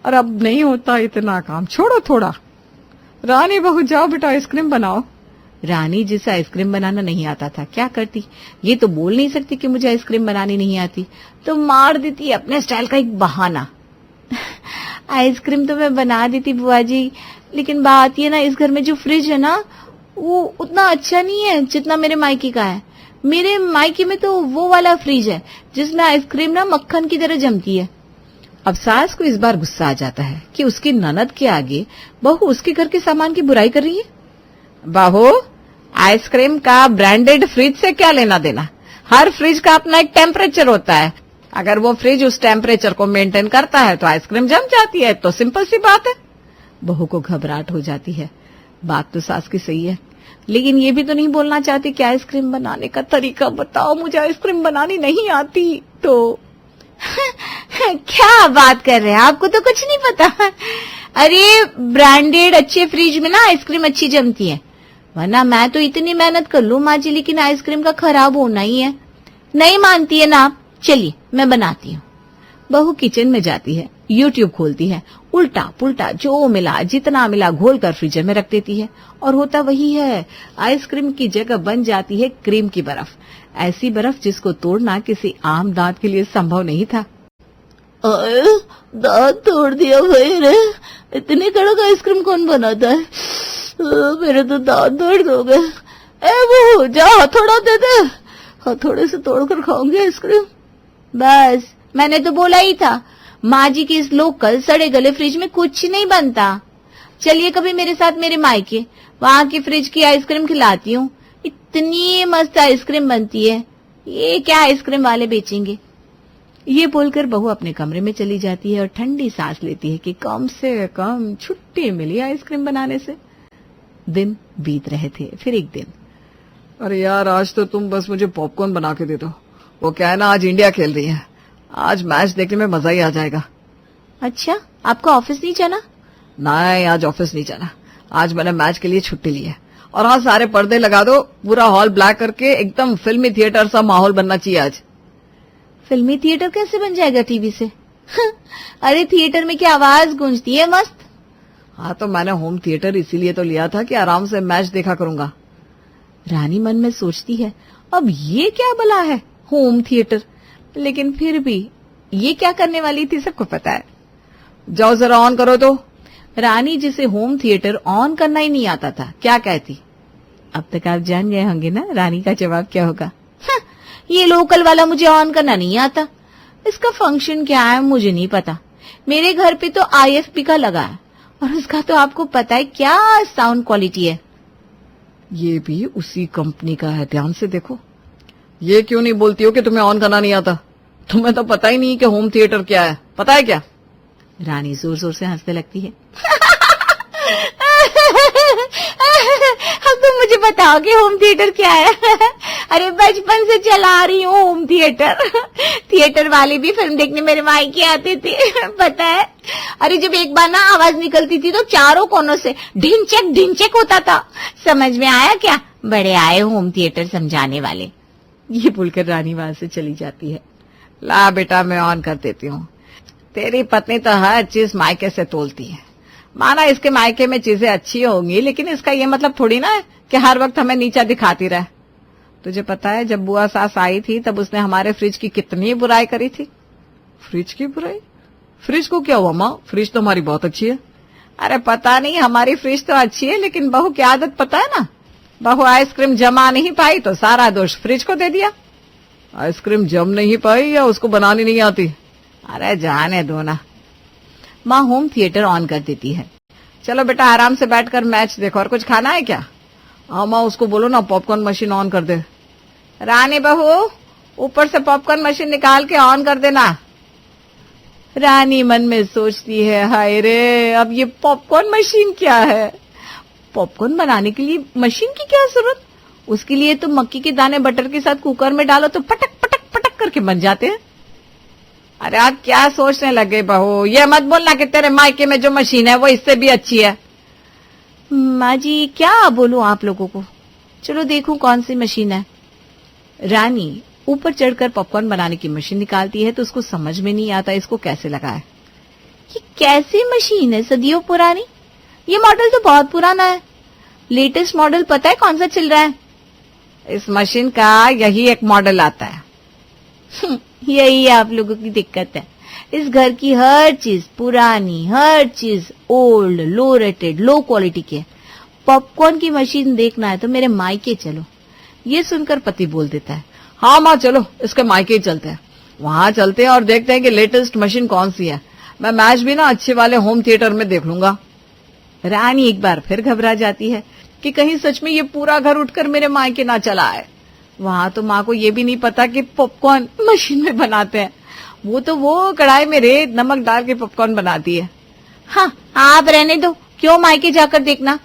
और अब नहीं होता इतना काम, छोड़ो थोड़ा। रानी बहू जाओ बेटा आइसक्रीम बनाओ। रानी जिसे आइसक्रीम बनाना नहीं आता था क्या करती? ये तो बोल नहीं सकती कि मुझे आइसक्रीम बनानी नहीं आती, तो मार देती अपने स्टाइल का एक बहाना। आइसक्रीम तो मैं बना देती बुआ जी, लेकिन बात ये ना, इस घर में जो फ्रिज है ना वो उतना अच्छा नहीं है जितना मेरे मायके का है। मेरे मायके में तो वो वाला फ्रिज है जिसमें आइसक्रीम ना मक्खन की तरह जमती है। अब सास को इस बार गुस्सा आ जाता है कि उसकी ननद के आगे बहू उसके घर के सामान की बुराई कर रही है। बहू, आइसक्रीम का ब्रांडेड फ्रिज से क्या लेना देना? हर फ्रिज का अपना एक टेम्परेचर होता है, अगर वो फ्रिज उस टेम्परेचर को मेंटेन करता है तो आइसक्रीम जम जाती है, तो सिंपल सी बात है। बहू को घबराहट हो जाती है। बात तो सास की सही है, लेकिन ये भी तो नहीं बोलना चाहती कि आइसक्रीम बनाने का तरीका बताओ, मुझे आइसक्रीम बनानी नहीं आती। तो क्या बात कर रहे हैं, आपको तो कुछ नहीं पता। अरे ब्रांडेड अच्छे फ्रिज में ना आइसक्रीम अच्छी जमती है, वरना मैं तो इतनी मेहनत कर लूं माँ जी, लेकिन आइसक्रीम का खराब होना ही है। नहीं मानती है ना आप? चलिए मैं बनाती हूँ। बहू किचन में जाती है, यूट्यूब खोलती है, उल्टा पुल्टा जो मिला जितना मिला घोल कर फ्रीजर में रख देती है, और होता वही है, आइसक्रीम की जगह बन जाती है क्रीम की बर्फ। ऐसी बर्फ जिसको तोड़ना किसी आम दांत के लिए संभव नहीं था। दांत तोड़ दिया भाई रे, इतनी कड़क आइसक्रीम कौन बनाता है? मेरे तो दांत दर्द हो गए। ए बहू जा हथौड़ा दे दे, हथौड़े से तोड़कर खाऊंगी आइसक्रीम। बस मैंने तो बोला ही था, माँ जी की इस लोकल सड़े गले फ्रिज में कुछ नहीं बनता। चलिए कभी मेरे साथ मेरे मायके, वहां की फ्रिज की आइसक्रीम खिलाती हूँ, इतनी मस्त आइसक्रीम बनती है, ये क्या आइसक्रीम वाले बेचेंगे। ये बोलकर बहू अपने कमरे में चली जाती है और ठंडी सांस लेती है कि कम से कम छुट्टी मिली आइसक्रीम बनाने से। दिन बीत रहे थे। फिर एक दिन अरे यार, आज तो तुम बस मुझे पॉपकॉर्न बना के दे दो। वो क्या है ना, आज इंडिया खेल रही है, आज मैच देखने में मजा ही आ जाएगा। अच्छा, आपका ऑफिस नहीं जाना? नहीं, आज ऑफिस नहीं जाना। आज मैंने मैच के लिए छुट्टी ली है। और हाँ, सारे पर्दे लगा दो, पूरा हॉल ब्लैक करके, एकदम फिल्मी थिएटर सा माहौल बनना चाहिए आज। फिल्मी थिएटर कैसे बन जाएगा टीवी से? अरे थिएटर में क्या आवाज गूंजती है मस्त। हाँ, तो मैंने होम थिएटर इसीलिए तो लिया था कि आराम से मैच देखा करूंगा। रानी मन में सोचती है, अब ये क्या भला है होम थिएटर, लेकिन फिर भी ये क्या करने वाली थी सबको पता है। जाओ जरा ऑन करो तो। रानी जिसे होम थिएटर ऑन करना ही नहीं आता था, क्या कहती? अब तक आप जान गए होंगे ना रानी का जवाब क्या होगा। ये लोकल वाला मुझे ऑन करना नहीं आता, इसका फंक्शन क्या है मुझे नहीं पता। मेरे घर पे तो IFP का लगा है और उसका तो आपको पता है क्या साउंड क्वालिटी है। ये भी उसी कंपनी का है, ध्यान से देखो। ये क्यों नहीं बोलती हो कि तुम्हें ऑन करना नहीं आता? तुम्हें तो पता ही नहीं कि होम थिएटर क्या है, पता है क्या? रानी जोर जोर से हंसने लगती है। अब तुम मुझे बताओ कि होम थिएटर क्या है? अरे बचपन से चला रही हूँ होम थिएटर। थिएटर वाले भी फिल्म देखने मेरे मायके आते थे, पता है। अरे जब एक बार ना आवाज निकलती थी तो चारों कोनों से ढिंचक ढिंचक होता था। समझ में आया क्या? बड़े आए होम थिएटर समझाने वाले। ये बोलकर रानी वहां से चली जाती है। ला बेटा, मैं ऑन कर देती हूँ। तेरी पत्नी तो हर चीज मायके से तोलती है। माना इसके मायके में चीजें अच्छी होंगी, लेकिन इसका ये मतलब थोड़ी ना है कि हर वक्त हमें नीचा दिखाती रहे। तुझे पता है, जब बुआ सास आई थी तब उसने हमारे फ्रिज की कितनी बुराई करी थी। फ्रिज की बुराई? फ्रिज को क्या हुआ माँ? फ्रिज तो हमारी बहुत अच्छी है। अरे पता नहीं, हमारी फ्रिज तो अच्छी है, लेकिन बहू की आदत पता है ना। बहू आइसक्रीम जमा नहीं पाई तो सारा दोष फ्रिज को दे दिया। आइसक्रीम जम नहीं पाई या उसको बनानी नहीं आती? अरे जाने दो ना। माँ होम थिएटर ऑन कर देती है। चलो बेटा, आराम से बैठकर मैच देखो। और कुछ खाना है क्या? हाँ माँ, उसको बोलो ना पॉपकॉर्न मशीन ऑन कर दे। रानी बहू, ऊपर से पॉपकॉर्न मशीन निकाल के ऑन कर देना। रानी मन में सोचती है, हाय रे, अब ये पॉपकॉर्न मशीन क्या है? पॉपकॉर्न बनाने के लिए मशीन की क्या जरूरत? उसके लिए तो मक्की के दाने बटर के साथ कुकर में डालो तो पटक पटक पटक करके बन जाते हैं। अरे आप क्या सोचने लगे बहू? ये मत बोलना कि तेरे मायके में जो मशीन है वो इससे भी अच्छी है। माँ जी, क्या बोलूं आप लोगों को। चलो देखूं कौन सी मशीन है। रानी ऊपर चढ़कर पॉपकॉर्न बनाने की मशीन निकालती है तो उसको समझ में नहीं आता इसको कैसे लगाए। ये कैसी मशीन है, सदियों पुरानी? ये मॉडल तो बहुत पुराना है। लेटेस्ट मॉडल पता है कौन सा चल रहा है? इस मशीन का यही एक मॉडल आता है। यही आप लोगों की दिक्कत है। इस घर की हर चीज पुरानी, हर चीज ओल्ड, लो रेटेड, लो क्वालिटी की है। पॉपकॉर्न की मशीन देखना है तो मेरे मायके चलो। ये सुनकर पति बोल देता है, हाँ माँ चलो, इसके मायके ही चलते हैं। वहां चलते हैं और देखते हैं कि लेटेस्ट मशीन कौन सी है। मैं मैच भी ना अच्छे वाले होम थिएटर में देख लूंगा। रानी एक बार फिर घबरा जाती है कि कहीं सच में ये पूरा घर उठकर मेरे मायके ना चला आए। वहां तो माँ को ये भी नहीं पता कि पॉपकॉर्न मशीन में बनाते हैं। वो तो वो कढ़ाई में रेत नमक डाल के पॉपकॉर्न बनाती है। हाँ, आप रहने दो, क्यों मायके जाकर देखना?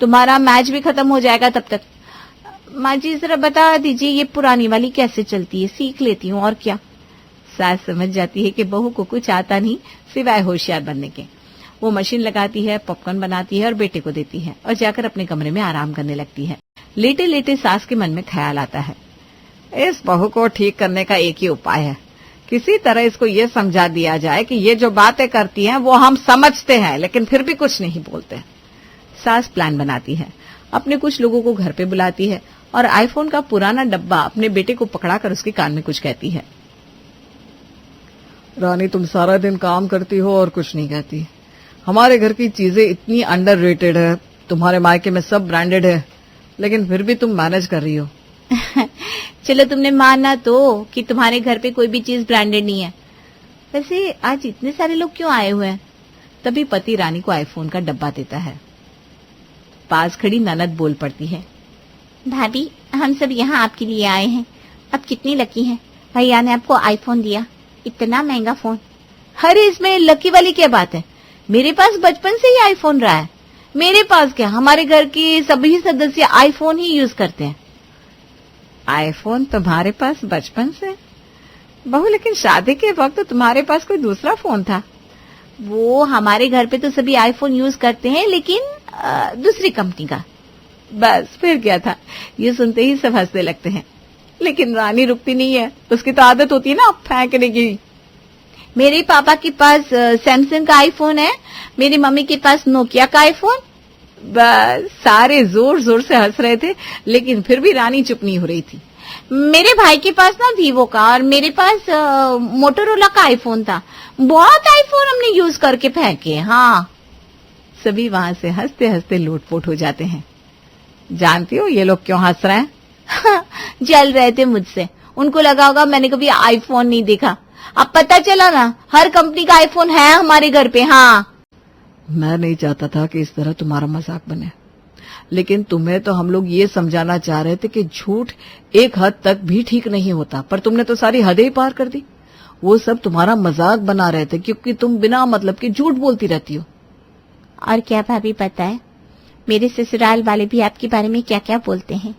तुम्हारा मैच भी खत्म हो जाएगा तब तक। माँ जी जरा बता दीजिए ये पुरानी वाली कैसे चलती है, सीख लेती हूँ और क्या। सास समझ जाती है कि बहू को कुछ आता नहीं सिवाय होशियार बनने के। वो मशीन लगाती है, पॉपकॉर्न बनाती है और बेटे को देती है और जाकर अपने कमरे में आराम करने लगती है। लेटे लेटे सास के मन में ख्याल आता है, इस बहू को ठीक करने का एक ही उपाय है। किसी तरह इसको ये समझा दिया जाए कि ये जो बातें करती हैं वो हम समझते हैं, लेकिन फिर भी कुछ नहीं बोलते। सास प्लान बनाती है, अपने कुछ लोगों को घर पे बुलाती है और आईफोन का पुराना डब्बा अपने बेटे को पकड़ाकर उसके कान में कुछ कहती है। रानी, तुम सारा दिन काम करती हो और कुछ नहीं कहती। हमारे घर की चीजें इतनी अंडररेटेड है, तुम्हारे मायके में सब ब्रांडेड है, लेकिन फिर भी तुम मैनेज कर रही हो। चलो तुमने माना तो कि तुम्हारे घर पे कोई भी चीज ब्रांडेड नहीं है। वैसे आज इतने सारे लोग क्यों आए हुए हैं? तभी पति रानी को आईफोन का डब्बा देता है। पास खड़ी ननद बोल पड़ती है, भाभी हम सब यहाँ आपके लिए आए हैं। अब कितनी लकी हैं, भैया ने आपको आईफोन दिया, इतना महंगा फोन। अरे इसमें लकी वाली क्या बात है? मेरे पास बचपन से ही आईफोन रहा है। मेरे पास क्या, हमारे घर के सभी सदस्य आईफोन ही यूज करते हैं। आईफोन तुम्हारे पास बचपन से? बहू, लेकिन शादी के वक्त तुम्हारे पास कोई दूसरा फोन था। वो हमारे घर पे तो सभी आईफोन यूज करते हैं, लेकिन दूसरी कंपनी का। बस फिर क्या था, ये सुनते ही सब हंसने लगते हैं। लेकिन रानी रुकती नहीं है, उसकी तो आदत होती है ना फेंकने की। मेरे पापा के पास सैमसंग का आईफोन है, मेरी मम्मी के पास नोकिया का आईफोन। बस सारे जोर जोर से हंस रहे थे, लेकिन फिर भी रानी चुप नहीं हो रही थी। मेरे भाई के पास ना वीवो का, और मेरे पास मोटोरोला का आईफोन था। बहुत आईफोन हमने यूज करके फेंके। हाँ, सभी वहां से हंसते हंसते लोटपोट हो जाते हैं। जानती हो ये लोग क्यों हंस रहे हैं? जल रहे थे मुझसे। उनको लगा होगा मैंने कभी आईफोन नहीं देखा। अब पता चला ना, हर कंपनी का आईफोन है हमारे घर पे। हाँ, मैं नहीं चाहता था कि इस तरह तुम्हारा मजाक बने, लेकिन तुम्हें तो हम लोग ये समझाना चाह रहे थे कि झूठ एक हद तक भी ठीक नहीं होता, पर तुमने तो सारी हदें ही पार कर दी। वो सब तुम्हारा मजाक बना रहे थे, क्योंकि तुम बिना मतलब के झूठ बोलती रहती हो। और क्या भाभी, पता है मेरे ससुराल वाले भी आपके बारे में क्या क्या बोलते हैं।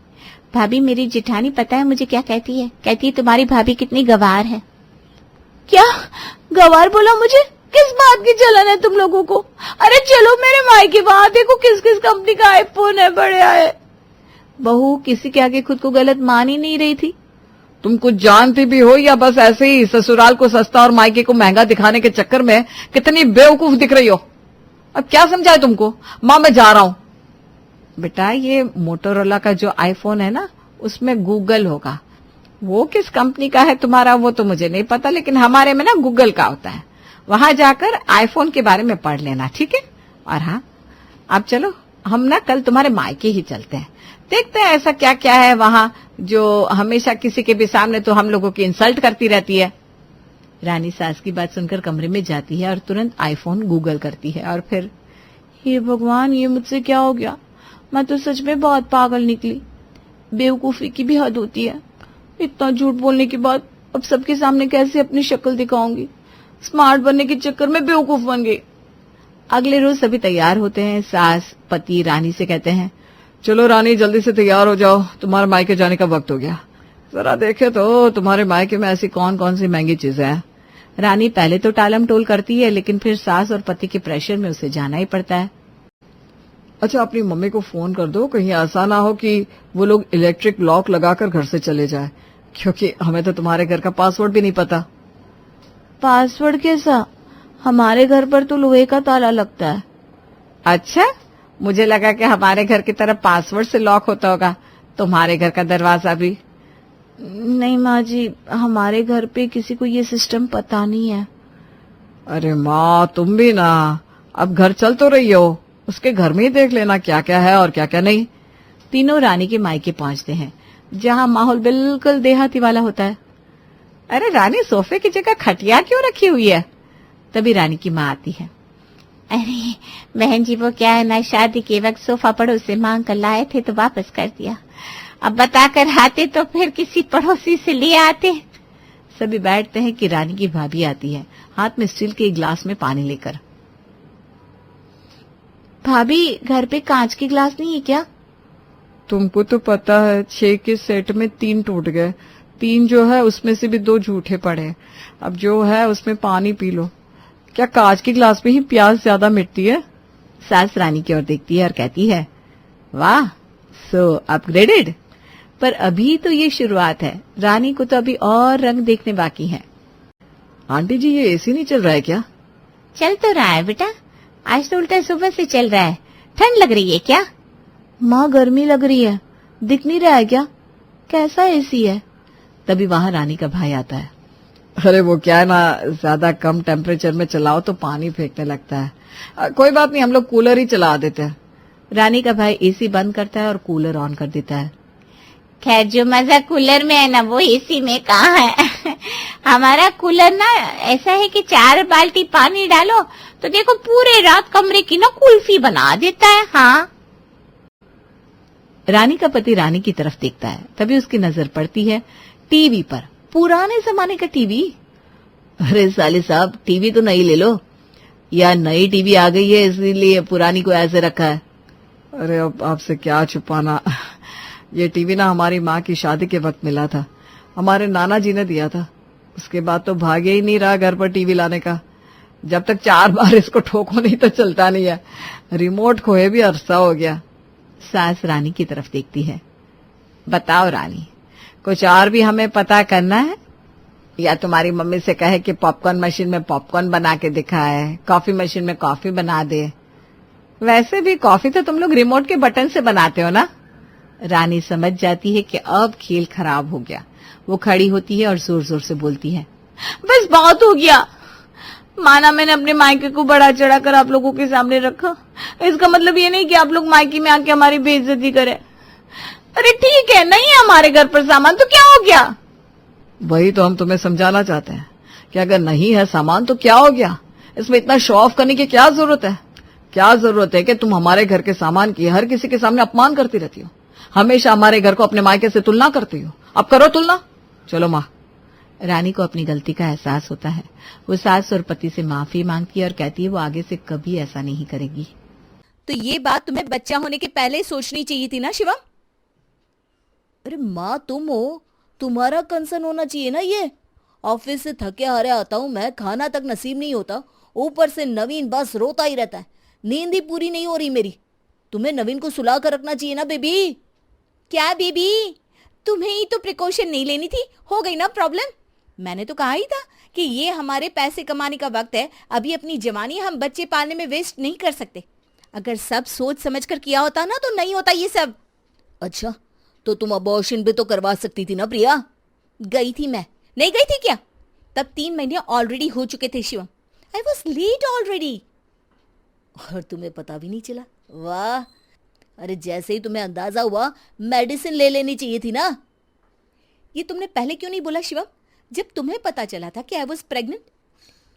भाभी, मेरी जेठानी पता है मुझे क्या कहती है? कहती है तुम्हारी भाभी कितनी गवार है। क्या गवार बोला मुझे? किस बात की जलन है तुम लोगों को? अरे चलो मेरे मायके, वहां देखो किस किस कंपनी का आईफोन है, बढ़िया है। बहू किसी के आगे खुद को गलत मान ही नहीं रही थी। तुम कुछ जानती भी हो या बस ऐसे ही ससुराल को सस्ता और मायके को महंगा दिखाने के चक्कर में कितनी बेवकूफ दिख रही हो? अब क्या समझाए तुमको? मां, मैं जा रहा हूं। बेटा, ये मोटोरोला का जो आईफोन है ना, उसमें गूगल होगा। वो किस कंपनी का है तुम्हारा वो तो मुझे नहीं पता, लेकिन हमारे में ना गूगल का होता है। वहां जाकर आईफोन के बारे में पढ़ लेना, ठीक है? और हाँ, अब चलो हम ना कल तुम्हारे मायके ही चलते हैं, देखते हैं ऐसा क्या क्या है वहां जो हमेशा किसी के भी सामने तो हम लोगों की इंसल्ट करती रहती है। रानी सास की बात सुनकर कमरे में जाती है और तुरंत आईफोन गूगल करती है, और फिर हे भगवान, ये मुझसे क्या हो गया? मैं तो सच में बहुत पागल निकली। बेवकूफी की भी हद होती है। इतना झूठ बोलने के बाद अब सबके सामने कैसे अपनी शक्ल दिखाऊंगी? स्मार्ट बनने के चक्कर में बेवकूफ बन गई। अगले रोज सभी तैयार होते हैं। सास पति रानी से कहते हैं, चलो रानी जल्दी से तैयार हो जाओ, तुम्हारे मायके जाने का वक्त हो गया। जरा देखे तो तुम्हारे मायके में ऐसी कौन कौन सी महंगी चीजें हैं। रानी पहले तो टालम टोल करती है, लेकिन फिर सास और पति के प्रेशर में उसे जाना ही पड़ता है। अच्छा, अपनी मम्मी को फोन कर दो, कहीं ऐसा ना हो कि वो लोग इलेक्ट्रिक लॉक लगाकर घर से चले जाए, क्योंकि हमें तो तुम्हारे घर का पासवर्ड भी नहीं पता। पासवर्ड कैसा? हमारे घर पर तो लोहे का ताला लगता है। अच्छा, मुझे लगा कि हमारे घर की तरफ पासवर्ड से लॉक होता होगा, तुम्हारे घर का दरवाजा भी। नहीं माँ जी, हमारे घर पे किसी को ये सिस्टम पता नहीं है। अरे माँ, तुम भी ना, अब घर चल तो रही हो, उसके घर में ही देख लेना क्या क्या है और क्या क्या नहीं। तीनों रानी के मायके पहुंचते हैं, जहां माहौल बिल्कुल देहाती वाला होता है। अरे रानी, सोफे की जगह खटिया क्यों रखी हुई है? तभी रानी की माँ आती है। अरे बहन जी, वो क्या है ना, शादी के वक्त सोफा पड़ोस से मांग कर लाए थे तो वापस कर दिया। अब बताकर आते तो फिर किसी पड़ोसी से ले आते। सभी बैठते हैं कि रानी की भाभी आती है, हाथ में स्टील के एक गिलास में पानी लेकर। भाभी, घर पे कांच के गिलास नहीं है क्या? तुमको तो पता है, 6 के सेट में 3 टूट गए। 3 जो है उसमें से भी 2 झूठे पड़े। अब जो है उसमें पानी पी लो। क्या कांच के गिलास में ही प्यास ज्यादा मिटती है? सास रानी की ओर देखती है और कहती है, वाह, सो अपग्रेडेड। पर अभी तो ये शुरुआत है, रानी को तो अभी और रंग देखने बाकी है। आंटी जी, ये एसी नहीं चल रहा है क्या? चल तो रहा है बेटा, आज तो उल्टा सुबह से चल रहा है। ठंड लग रही है क्या? माँ, गर्मी लग रही है। दिख नहीं रहा है क्या? कैसा एसी है? तभी वहां रानी का भाई आता है। अरे वो क्या है ना, ज्यादा कम टेम्परेचर में चलाओ तो पानी फेंकने लगता है। कोई बात नहीं, हम लोग कूलर ही चला देते हैं। रानी का भाई एसी बंद करता है और कूलर ऑन कर देता है। खैर, जो मजा कूलर में है ना, वो एसी में कहाँ है। हमारा कूलर ना ऐसा है कि 4 बाल्टी पानी डालो तो देखो पूरे रात कमरे की ना कुल्फी बना देता है। हाँ। रानी का पति रानी की तरफ देखता है, तभी उसकी नजर पड़ती है टीवी पर। पुराने जमाने का टीवी। अरे साले साहब, टीवी तो नई ले लो, या नई टीवी आ गई है इसीलिए पुरानी को ऐसे रखा है। अरे अब आपसे क्या छुपाना, ये टीवी ना हमारी माँ की शादी के वक्त मिला था, हमारे नाना जी ने दिया था। उसके बाद तो भाग्य ही नहीं रहा घर पर टीवी लाने का। जब तक 4 बार इसको ठोको नहीं तो चलता नहीं है। रिमोट खोए भी अरसा हो गया। सास रानी की तरफ देखती है। बताओ रानी, कुछ और भी हमें पता करना है? या तुम्हारी मम्मी से कहे कि पॉपकॉर्न मशीन में पॉपकॉर्न बना के दिखाए, कॉफी मशीन में कॉफी बना दे। वैसे भी कॉफी तो तुम लोग रिमोट के बटन से बनाते हो ना। रानी समझ जाती है कि अब खेल खराब हो गया। वो खड़ी होती है और जोर जोर से बोलती है, बस बहुत हो गया। माना मैंने अपने मायके को बढ़ा चढ़ा कर आप लोगों के सामने रखा, इसका मतलब ये नहीं कि आप लोग मायके में आके हमारी बेइज्जती करें। अरे ठीक है, नहीं है हमारे घर पर सामान तो क्या हो गया? वही तो हम तुम्हें समझाना चाहते हैं कि अगर नहीं है सामान तो क्या हो गया? इसमें इतना शो ऑफ करने की क्या जरूरत है? क्या जरूरत है कि तुम हमारे घर के सामान की हर किसी के सामने अपमान करती रहती हो? हमेशा हमारे घर को अपने मायके से तुलना करती हो। अब करो तुलना। चलो माँ। रानी को अपनी गलती का एहसास होता है। वो सास और पति से माफी मांगती है और कहती है वो आगे से कभी ऐसा नहीं करेगी। तो ये बात तुम्हें बच्चा होने के पहले सोचनी चाहिए थी ना शिवम। अरे माँ तुम हो, तुम्हारा कंसर्न होना चाहिए ना। ये ऑफिस से थके हारे आता हूँ मैं, खाना तक नसीब नहीं होता, ऊपर से नवीन बस रोता ही रहता है, नींद ही पूरी नहीं हो रही मेरी। तुम्हें नवीन को सुला कर रखना चाहिए ना बेबी। क्या बेबी, तुम्हें ही तो प्रिकॉशन नहीं लेनी थी, हो गई ना प्रॉब्लम। मैंने तो कहा ही था कि ये हमारे पैसे कमाने का वक्त है, अभी अपनी जवानी हम बच्चे पालने में वेस्ट नहीं कर सकते। अगर सब सोच समझ कर किया होता ना तो नहीं होता ये सब। अच्छा तो तुम अबॉर्शन भी तो करवा सकती थी ना प्रिया। गई थी मैं, नहीं गई थी क्या? तब 3 महीने ऑलरेडी हो चुके थे Shivam. I was late already और तुम्हें पता भी नहीं चला। वाह, अरे जैसे ही तुम्हें अंदाजा हुआ मेडिसिन ले लेनी चाहिए थी ना। ये तुमने पहले क्यों नहीं बोला शिवम, जब तुम्हें पता चला था कि आई वॉज प्रेग्नेंट?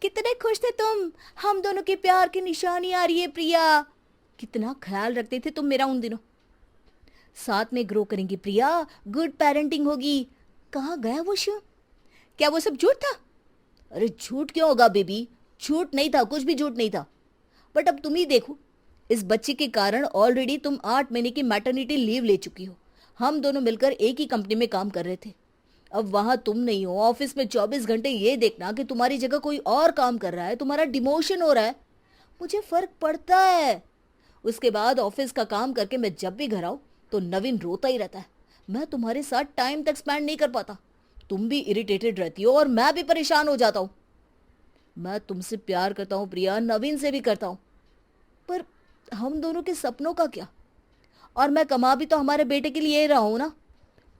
कितने खुश थे तुम, हम दोनों के प्यार की निशानी आ रही है प्रिया। कितना ख्याल रखते थे तुम मेरा उन दिनों। साथ में ग्रो करेंगे प्रिया, गुड पेरेंटिंग होगी। कहाँ गया वो शिवम? क्या वो सब झूठ था? अरे झूठ क्यों होगा बेबी, झूठ नहीं था, कुछ भी झूठ नहीं था। बट अब तुम ही देखो, इस बच्चे के कारण ऑलरेडी तुम 8 महीने की मैटरनिटी लीव ले चुकी हो। हम दोनों मिलकर एक ही कंपनी में काम कर रहे थे। अब वहां तुम नहीं हो, ऑफिस में 24 घंटे ये देखना कि तुम्हारी जगह कोई और काम कर रहा है, तुम्हारा डिमोशन हो रहा है, मुझे फर्क पड़ता है। उसके बाद ऑफिस का काम करके मैं जब भी घर आऊं तो नवीन रोता ही रहता है। मैं तुम्हारे साथ टाइम तक स्पेंड नहीं कर पाता, तुम भी इरिटेटेड रहती हो और मैं भी परेशान हो जाता हूं। मैं तुमसे प्यार करता हूं प्रिया, नवीन से भी करता हूं, पर हम दोनों के सपनों का क्या? और मैं कमा भी तो हमारे बेटे के लिए रहा हूं ना।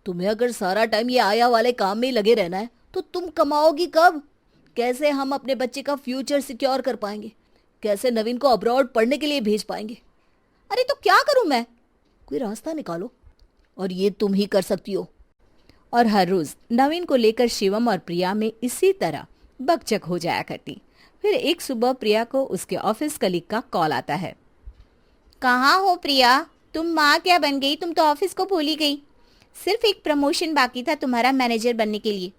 तुम्हें अगर सारा टाइम ये आया वाले काम में ही लगे रहना है तो तुम कमाओगी कब? कैसे हम अपने बच्चे का फ्यूचर सिक्योर कर पाएंगे? कैसे नवीन को अब्रॉड पढ़ने के लिए भेज पाएंगे? अरे तो क्या करूं मैं? कोई रास्ता निकालो, और ये तुम ही कर सकती हो। और हर रोज नवीन को लेकर शिवम और प्रिया में इसी तरह बकझक हो जाया करती। फिर एक सुबह प्रिया को उसके ऑफिस कलीग का कॉल आता है। कहाँ हो प्रिया, तुम माँ क्या बन गई, तुम तो ऑफिस को भूल ही गई। सिर्फ एक प्रमोशन बाकी था तुम्हारा मैनेजर बनने के लिए।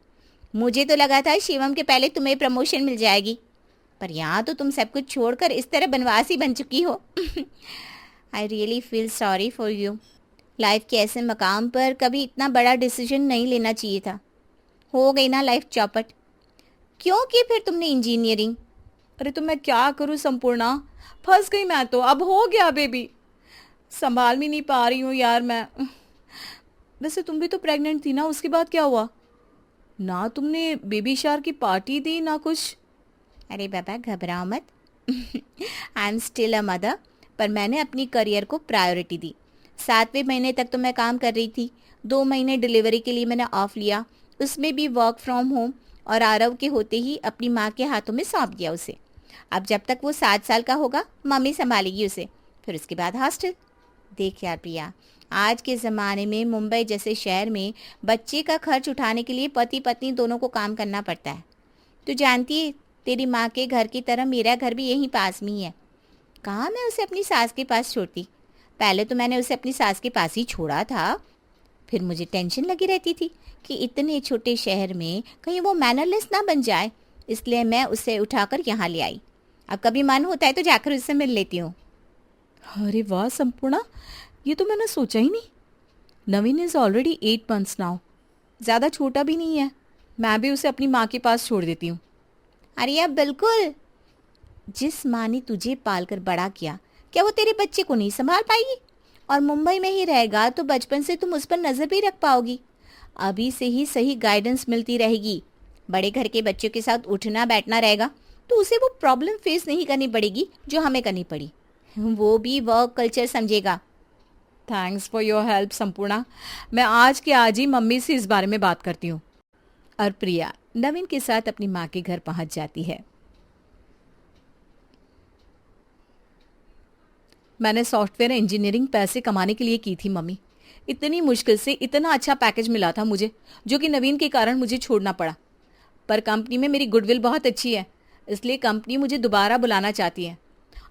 मुझे तो लगा था शिवम के पहले तुम्हें प्रमोशन मिल जाएगी, पर यहाँ तो तुम सब कुछ छोड़कर इस तरह बनवासी बन चुकी हो। I really feel sorry for you. Life के ऐसे मकाम पर कभी इतना बड़ा डिसीजन नहीं लेना चाहिए था। हो गई ना लाइफ चौपट। क्यों की फिर तुमने इंजीनियरिंग? अरे तो मैं क्या करूं संपूर्णा, फंस गई मैं तो। अब हो गया बेबी, संभाल भी नहीं पा रही हूँ यार मैं। वैसे तुम भी तो प्रेग्नेंट थी ना, उसके बाद क्या हुआ? ना तुमने बेबी शावर की पार्टी दी ना कुछ। अरे बाबा घबराओ मत। I am still a mother, पर मैंने अपनी करियर को प्रायोरिटी दी। 7वें महीने तक तो मैं काम कर रही थी। 2 महीने डिलीवरी के लिए मैंने ऑफ लिया, उसमें भी वर्क फ्रॉम होम, और आरव के होते ही अपनी माँ के हाथों में सौंप दिया उसे। अब जब तक वो 7 साल का होगा मम्मी संभालेगी उसे, फिर उसके बाद हॉस्टल। देख यार प्रिया, आज के ज़माने में मुंबई जैसे शहर में बच्चे का खर्च उठाने के लिए पति पत्नी दोनों को काम करना पड़ता है। तू जानती है, तेरी माँ के घर की तरह मेरा घर भी यहीं पास में ही है। कहाँ मैं उसे अपनी सास के पास छोड़ती। पहले तो मैंने उसे अपनी सास के पास ही छोड़ा था, फिर मुझे टेंशन लगी रहती थी कि इतने छोटे शहर में कहीं वो मैनरलेस ना बन जाए, इसलिए मैं उसे उठाकर यहाँ ले आई। अब कभी मन होता है तो जाकर उससे मिल लेती हूँ। अरे वाह संपूर्णा, ये तो मैंने सोचा ही नहीं। नवीन इज ऑलरेडी 8 months नाउ, ज़्यादा छोटा भी नहीं है, मैं भी उसे अपनी माँ के पास छोड़ देती हूँ। अरे यार बिल्कुल, जिस माँ ने तुझे पालकर बड़ा किया, क्या वो तेरे बच्चे को नहीं संभाल पाएगी? और मुंबई में ही रहेगा तो बचपन से तुम उस पर नजर भी रख पाओगी। अभी से ही सही गाइडेंस मिलती रहेगी। बड़े घर के बच्चों के साथ उठना बैठना रहेगा तो उसे वो प्रॉब्लम फेस नहीं करनी पड़ेगी जो हमें करनी पड़ी। वो भी वर्क कल्चर समझेगा। Thanks for your help Sampurna. मैं आज के आज ही मम्मी से इस बारे में बात करती हूँ। और प्रिया नवीन के साथ अपनी माँ के घर पहुंच जाती है। मैंने सॉफ्टवेयर इंजीनियरिंग पैसे कमाने के लिए की थी मम्मी। इतनी मुश्किल से इतना अच्छा पैकेज मिला था मुझे, जो कि नवीन के कारण मुझे छोड़ना पड़ा। पर कंपनी में मेरी गुडविल बहुत अच्छी है, इसलिए कंपनी मुझे दोबारा बुलाना चाहती है।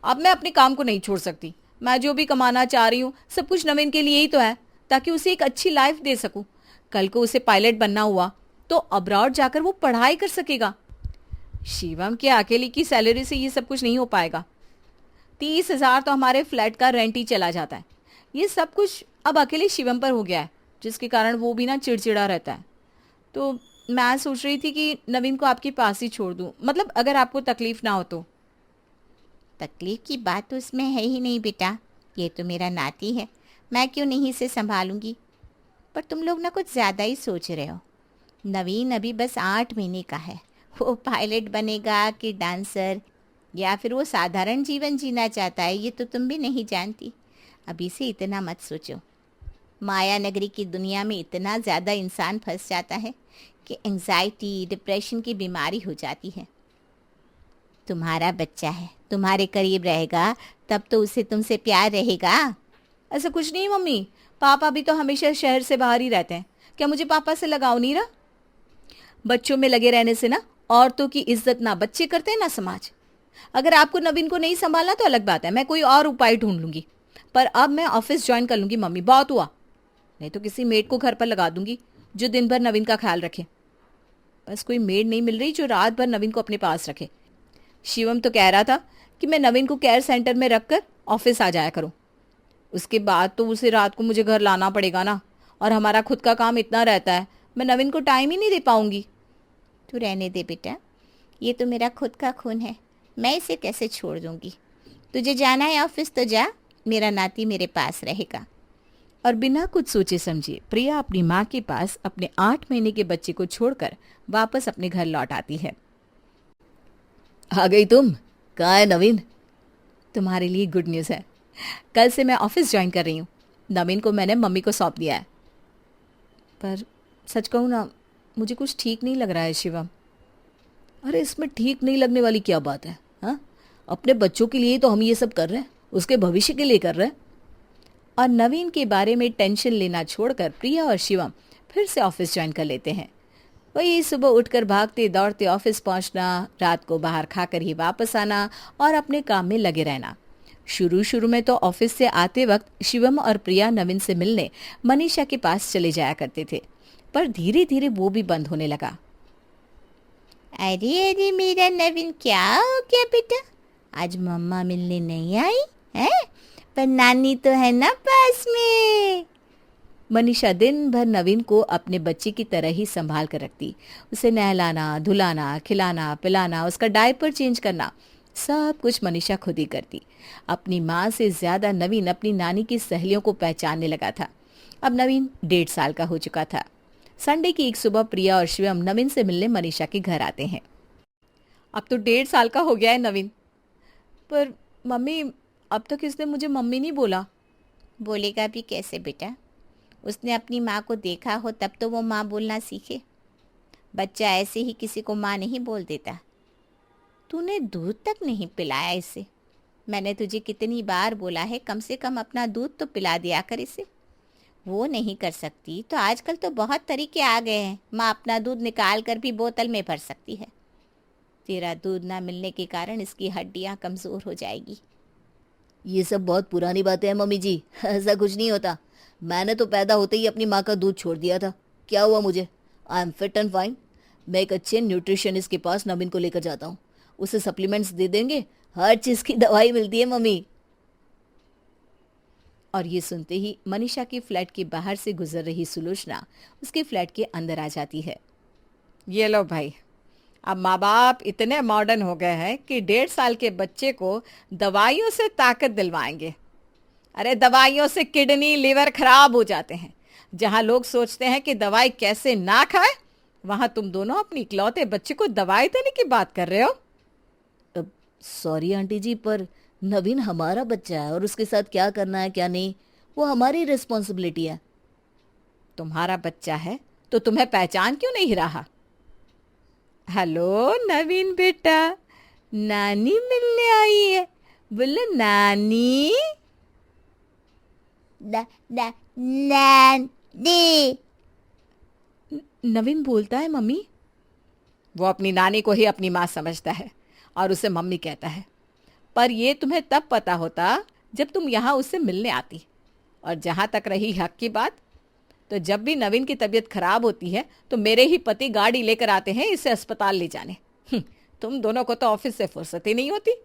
अब मैं अपने काम को नहीं छोड़ सकती। मैं जो भी कमाना चाह रही हूँ सब कुछ नवीन के लिए ही तो है, ताकि उसे एक अच्छी लाइफ दे सकूँ। कल को उसे पायलट बनना हुआ तो अब्रॉड जाकर वो पढ़ाई कर सकेगा। शिवम के अकेले की सैलरी से ये सब कुछ नहीं हो पाएगा। 30,000 तो हमारे फ्लैट का रेंट ही चला जाता है। ये सब कुछ अब अकेले शिवम पर हो गया है, जिसके कारण वो भी ना चिड़चिड़ा रहता है। तो मैं सोच रही थी कि नवीन को आपके पास ही छोड़ दूं, मतलब अगर आपको तकलीफ ना हो तो। तकलीफ की बात तो इसमें है ही नहीं बेटा, ये तो मेरा नाती है, मैं क्यों नहीं इसे संभालूंगी। पर तुम लोग ना कुछ ज़्यादा ही सोच रहे हो। नवीन अभी बस 8 महीने का है। वो पायलट बनेगा कि डांसर, या फिर वो साधारण जीवन जीना चाहता है, ये तो तुम भी नहीं जानती। अभी से इतना मत सोचो। माया नगरी की दुनिया में इतना ज़्यादा इंसान फंस जाता है कि एंजाइटी डिप्रेशन की बीमारी हो जाती है। तुम्हारा बच्चा है, तुम्हारे करीब रहेगा तब तो उसे तुमसे प्यार रहेगा। ऐसा कुछ नहीं मम्मी, पापा भी तो हमेशा शहर से बाहर ही रहते हैं, क्या मुझे पापा से लगाव नहीं रहा? बच्चों में लगे रहने से ना औरतों की इज्जत ना बच्चे करते हैं ना समाज। अगर आपको नवीन को नहीं संभालना तो अलग बात है, मैं कोई और उपाय ढूंढ लूंगी। पर अब मैं ऑफिस ज्वाइन कर लूंगी मम्मी, बहुत हुआ। नहीं तो किसी मेड को घर पर लगा दूंगी जो दिन भर नवीन का ख्याल रखे। बस कोई मेड नहीं मिल रही जो रात भर नवीन को अपने पास रखे। शिवम तो कह रहा था कि मैं नवीन को केयर सेंटर में रखकर ऑफिस आ जाया करूं। उसके बाद तो उसे रात को मुझे घर लाना पड़ेगा ना, और हमारा खुद का काम इतना रहता है, मैं नवीन को टाइम ही नहीं दे पाऊंगी। तू रहने दे बेटा, ये तो मेरा खुद का खून है, मैं इसे कैसे छोड़ दूंगी। तुझे जाना है ऑफिस तो जा, मेरा नाती मेरे पास रहेगा। और बिना कुछ सोचे समझे प्रिया अपनी माँ के पास अपने 8 महीने के बच्चे को छोड़कर वापस अपने घर लौट आती है। आ गई तुम? कहाँ है नवीन? तुम्हारे लिए गुड न्यूज़ है, कल से मैं ऑफिस ज्वाइन कर रही हूँ। नवीन को मैंने मम्मी को सौंप दिया है। पर सच कहूँ ना, मुझे कुछ ठीक नहीं लग रहा है शिवम। अरे इसमें ठीक नहीं लगने वाली क्या बात है? हाँ, अपने बच्चों के लिए तो हम ये सब कर रहे हैं, उसके भविष्य के लिए कर रहे हैं। और नवीन के बारे में टेंशन लेना छोड़कर प्रिया और शिवम फिर से ऑफिस ज्वाइन कर लेते हैं। वही सुबह उठकर भागते दौड़ते ऑफिस पहुंचना, रात को बाहर खाकर ही वापस आना और अपने काम में लगे रहना। शुरू शुरू में तो ऑफिस से आते वक्त शिवम और प्रिया नवीन से मिलने मनीषा के पास चले जाया करते थे, पर धीरे धीरे वो भी बंद होने लगा। अरे अरे मेरा नवीन, क्या हो गया बेटा? आज मम्मा मिलने नहीं आई है? पर नानी तो है ना पास में। मनीषा दिन भर नवीन को अपने बच्चे की तरह ही संभाल कर रखती। उसे नहलाना, धुलाना, खिलाना, पिलाना, उसका डायपर चेंज करना, सब कुछ मनीषा खुद ही करती। अपनी माँ से ज्यादा नवीन अपनी नानी की सहेलियों को पहचानने लगा था। अब नवीन 1.5 साल का हो चुका था। संडे की एक सुबह प्रिया और शिवम नवीन से मिलने मनीषा के घर आते हैं। अब तो 1.5 साल का हो गया है नवीन। पर मम्मी, अब तक इसने मुझे मम्मी नहीं बोला। बोलेगा भी कैसे बेटा? उसने अपनी माँ को देखा हो तब तो वो माँ बोलना सीखे। बच्चा ऐसे ही किसी को माँ नहीं बोल देता। तूने दूध तक नहीं पिलाया इसे। मैंने तुझे कितनी बार बोला है कम से कम अपना दूध तो पिला दिया कर इसे। वो नहीं कर सकती तो आजकल तो बहुत तरीके आ गए हैं, माँ अपना दूध निकाल कर भी बोतल में भर सकती है। तेरा दूध ना मिलने के कारण इसकी हड्डियाँ कमज़ोर हो जाएगी। ये सब बहुत पुरानी बातें हैं मम्मी जी, ऐसा कुछ नहीं होता। मैंने तो पैदा होते ही अपनी माँ का दूध छोड़ दिया था। क्या हुआ मुझे? I am fit and fine. मैं एक अच्छे न्यूट्रिशनिस्ट के पास नवीन को लेकर जाता हूँ, उसे सप्लीमेंट्स दे देंगे, हर चीज़ की दवाई मिलती है मम्मी। और ये सुनते ही मनीषा के फ्लैट के बाहर से गुजर रही सुलोचना उसके फ्लैट के अंदर आ जाती है। ये लो भाई, अब माँ बाप इतने मॉडर्न हो गए हैं कि 1.5 साल के बच्चे को दवाइयों से ताकत दिलवाएंगे। अरे दवाइयों से किडनी लिवर खराब हो जाते हैं। जहाँ लोग सोचते हैं कि दवाई कैसे ना खाए, वहाँ तुम दोनों अपनी इकलौते बच्चे को दवाई देने की बात कर रहे हो। सॉरी आंटी जी, पर नवीन हमारा बच्चा है और उसके साथ क्या करना है क्या नहीं वो हमारी रिस्पॉन्सिबिलिटी है। तुम्हारा बच्चा है तो तुम्हें पहचान क्यों नहीं रहा? हेलो नवीन बेटा, नानी मिलने आई है, बोलो नानी। नानी नवीन बोलता है मम्मी। वो अपनी नानी को ही अपनी माँ समझता है और उसे मम्मी कहता है। पर ये तुम्हें तब पता होता जब तुम यहाँ उससे मिलने आती। और जहाँ तक रही हक की बात, तो जब भी नवीन की तबीयत खराब होती है तो मेरे ही पति गाड़ी लेकर आते हैं इसे अस्पताल ले जाने। तुम दोनों को तो ऑफिस से फुर्सत ही नहीं होती।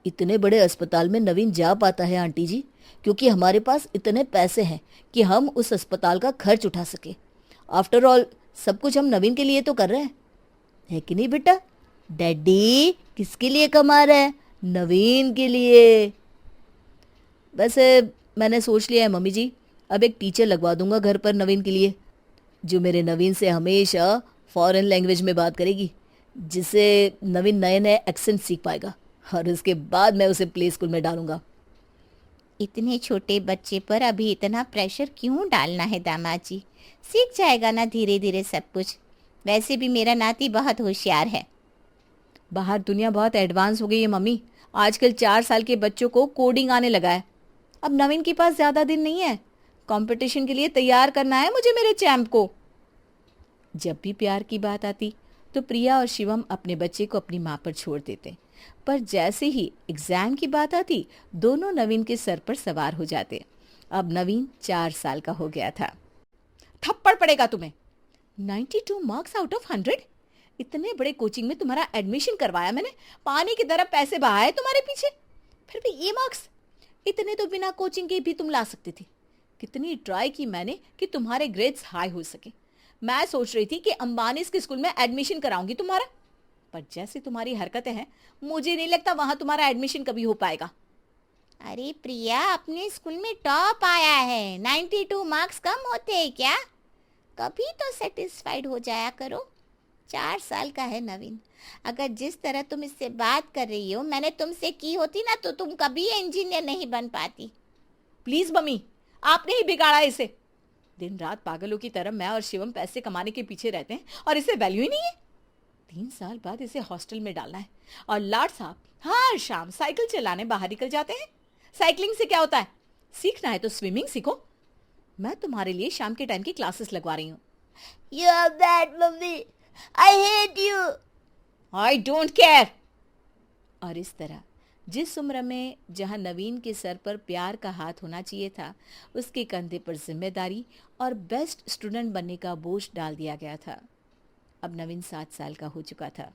इतने बड़े अस्पताल में नवीन जा पाता है आंटी जी, क्योंकि हमारे पास इतने पैसे हैं कि हम उस अस्पताल का खर्च उठा सके। आफ्टर ऑल सब कुछ हम नवीन के लिए तो कर रहे हैं, है कि नहीं बेटा? डैडी किसके लिए कमा रहे हैं? नवीन के लिए। वैसे मैंने सोच लिया है मम्मी जी, अब एक टीचर लगवा दूंगा घर पर नवीन के लिए, जो मेरे नवीन से हमेशा फॉरेन लैंग्वेज में बात करेगी, जिससे नवीन नए नए एक्सेंट सीख पाएगा। और उसके बाद मैं उसे प्ले स्कूल में डालूंगा। इतने छोटे बच्चे पर अभी इतना प्रेशर क्यों डालना है दामाद जी? सीख जाएगा ना धीरे धीरे सब कुछ। वैसे भी मेरा नाती बहुत होशियार है। बाहर दुनिया बहुत एडवांस हो गई है मम्मी। आजकल 4 साल के बच्चों को कोडिंग आने लगा है। अब नवीन के पास ज़्यादा दिन नहीं है, कंपटीशन के लिए तैयार करना है मुझे मेरे चैम्प को। जब भी प्यार की बात आती तो प्रिया और शिवम अपने बच्चे को अपनी माँ पर छोड़ देते, पर जैसे ही एग्जाम की बात आती दोनों नवीन के सर पर सवार हो जाते। अब नवीन 4 साल का हो गया था। थप्पड़ पड़ेगा तुम्हें। 92 मार्क्स आउट ऑफ 100? इतने बड़े कोचिंग में तुम्हारा एडमिशन करवाया मैंने, पानी की तरह पैसे बहाए तुम्हारे पीछे, फिर भी ये मार्क्स? इतने तो बिना कोचिंग के भी तुम ला सकती थी। कितनी ट्राई की मैंने कि तुम्हारे ग्रेड्स हाई हो सके। मैं सोच रही थी कि अंबानी के स्कूल में एडमिशन कराऊंगी तुम्हारा, पर जैसे तुम्हारी हरकतें हैं मुझे नहीं लगता वहां तुम्हारा एडमिशन कभी हो पाएगा। अरे प्रिया, अपने स्कूल में टॉप आया है, 92 मार्क्स कम होते हैं क्या? कभी तो सेटिस्फाइड हो जाया करो। 4 साल का है नवीन। अगर जिस तरह तुम इससे बात कर रही हो मैंने तुमसे की होती ना तो तुम कभी इंजीनियर नहीं बन पाती। प्लीज मम्मी, आपने ही बिगाड़ा इसे। दिन रात पागलों की तरह मैं और शिवम पैसे कमाने के पीछे रहते हैं और इसे वैल्यू ही नहीं है। 3 साल बाद इसे हॉस्टल में डालना है और लाड साहब हर शाम साइकिल चलाने बाहर निकल जाते हैं। साइकिलिंग से क्या होता है? सीखना है तो स्विमिंग सीखो। मैं तुम्हारे लिए शाम के टाइम की क्लासेस लगवा रही हूँ। You are bad, mummy. I hate you। I don't care। और इस तरह जिस उम्र में जहां नवीन के सर पर प्यार का हाथ होना चाहिए था, उसके कंधे पर जिम्मेदारी और बेस्ट स्टूडेंट बनने का बोझ डाल दिया गया था। अब नवीन 7 साल का हो चुका था।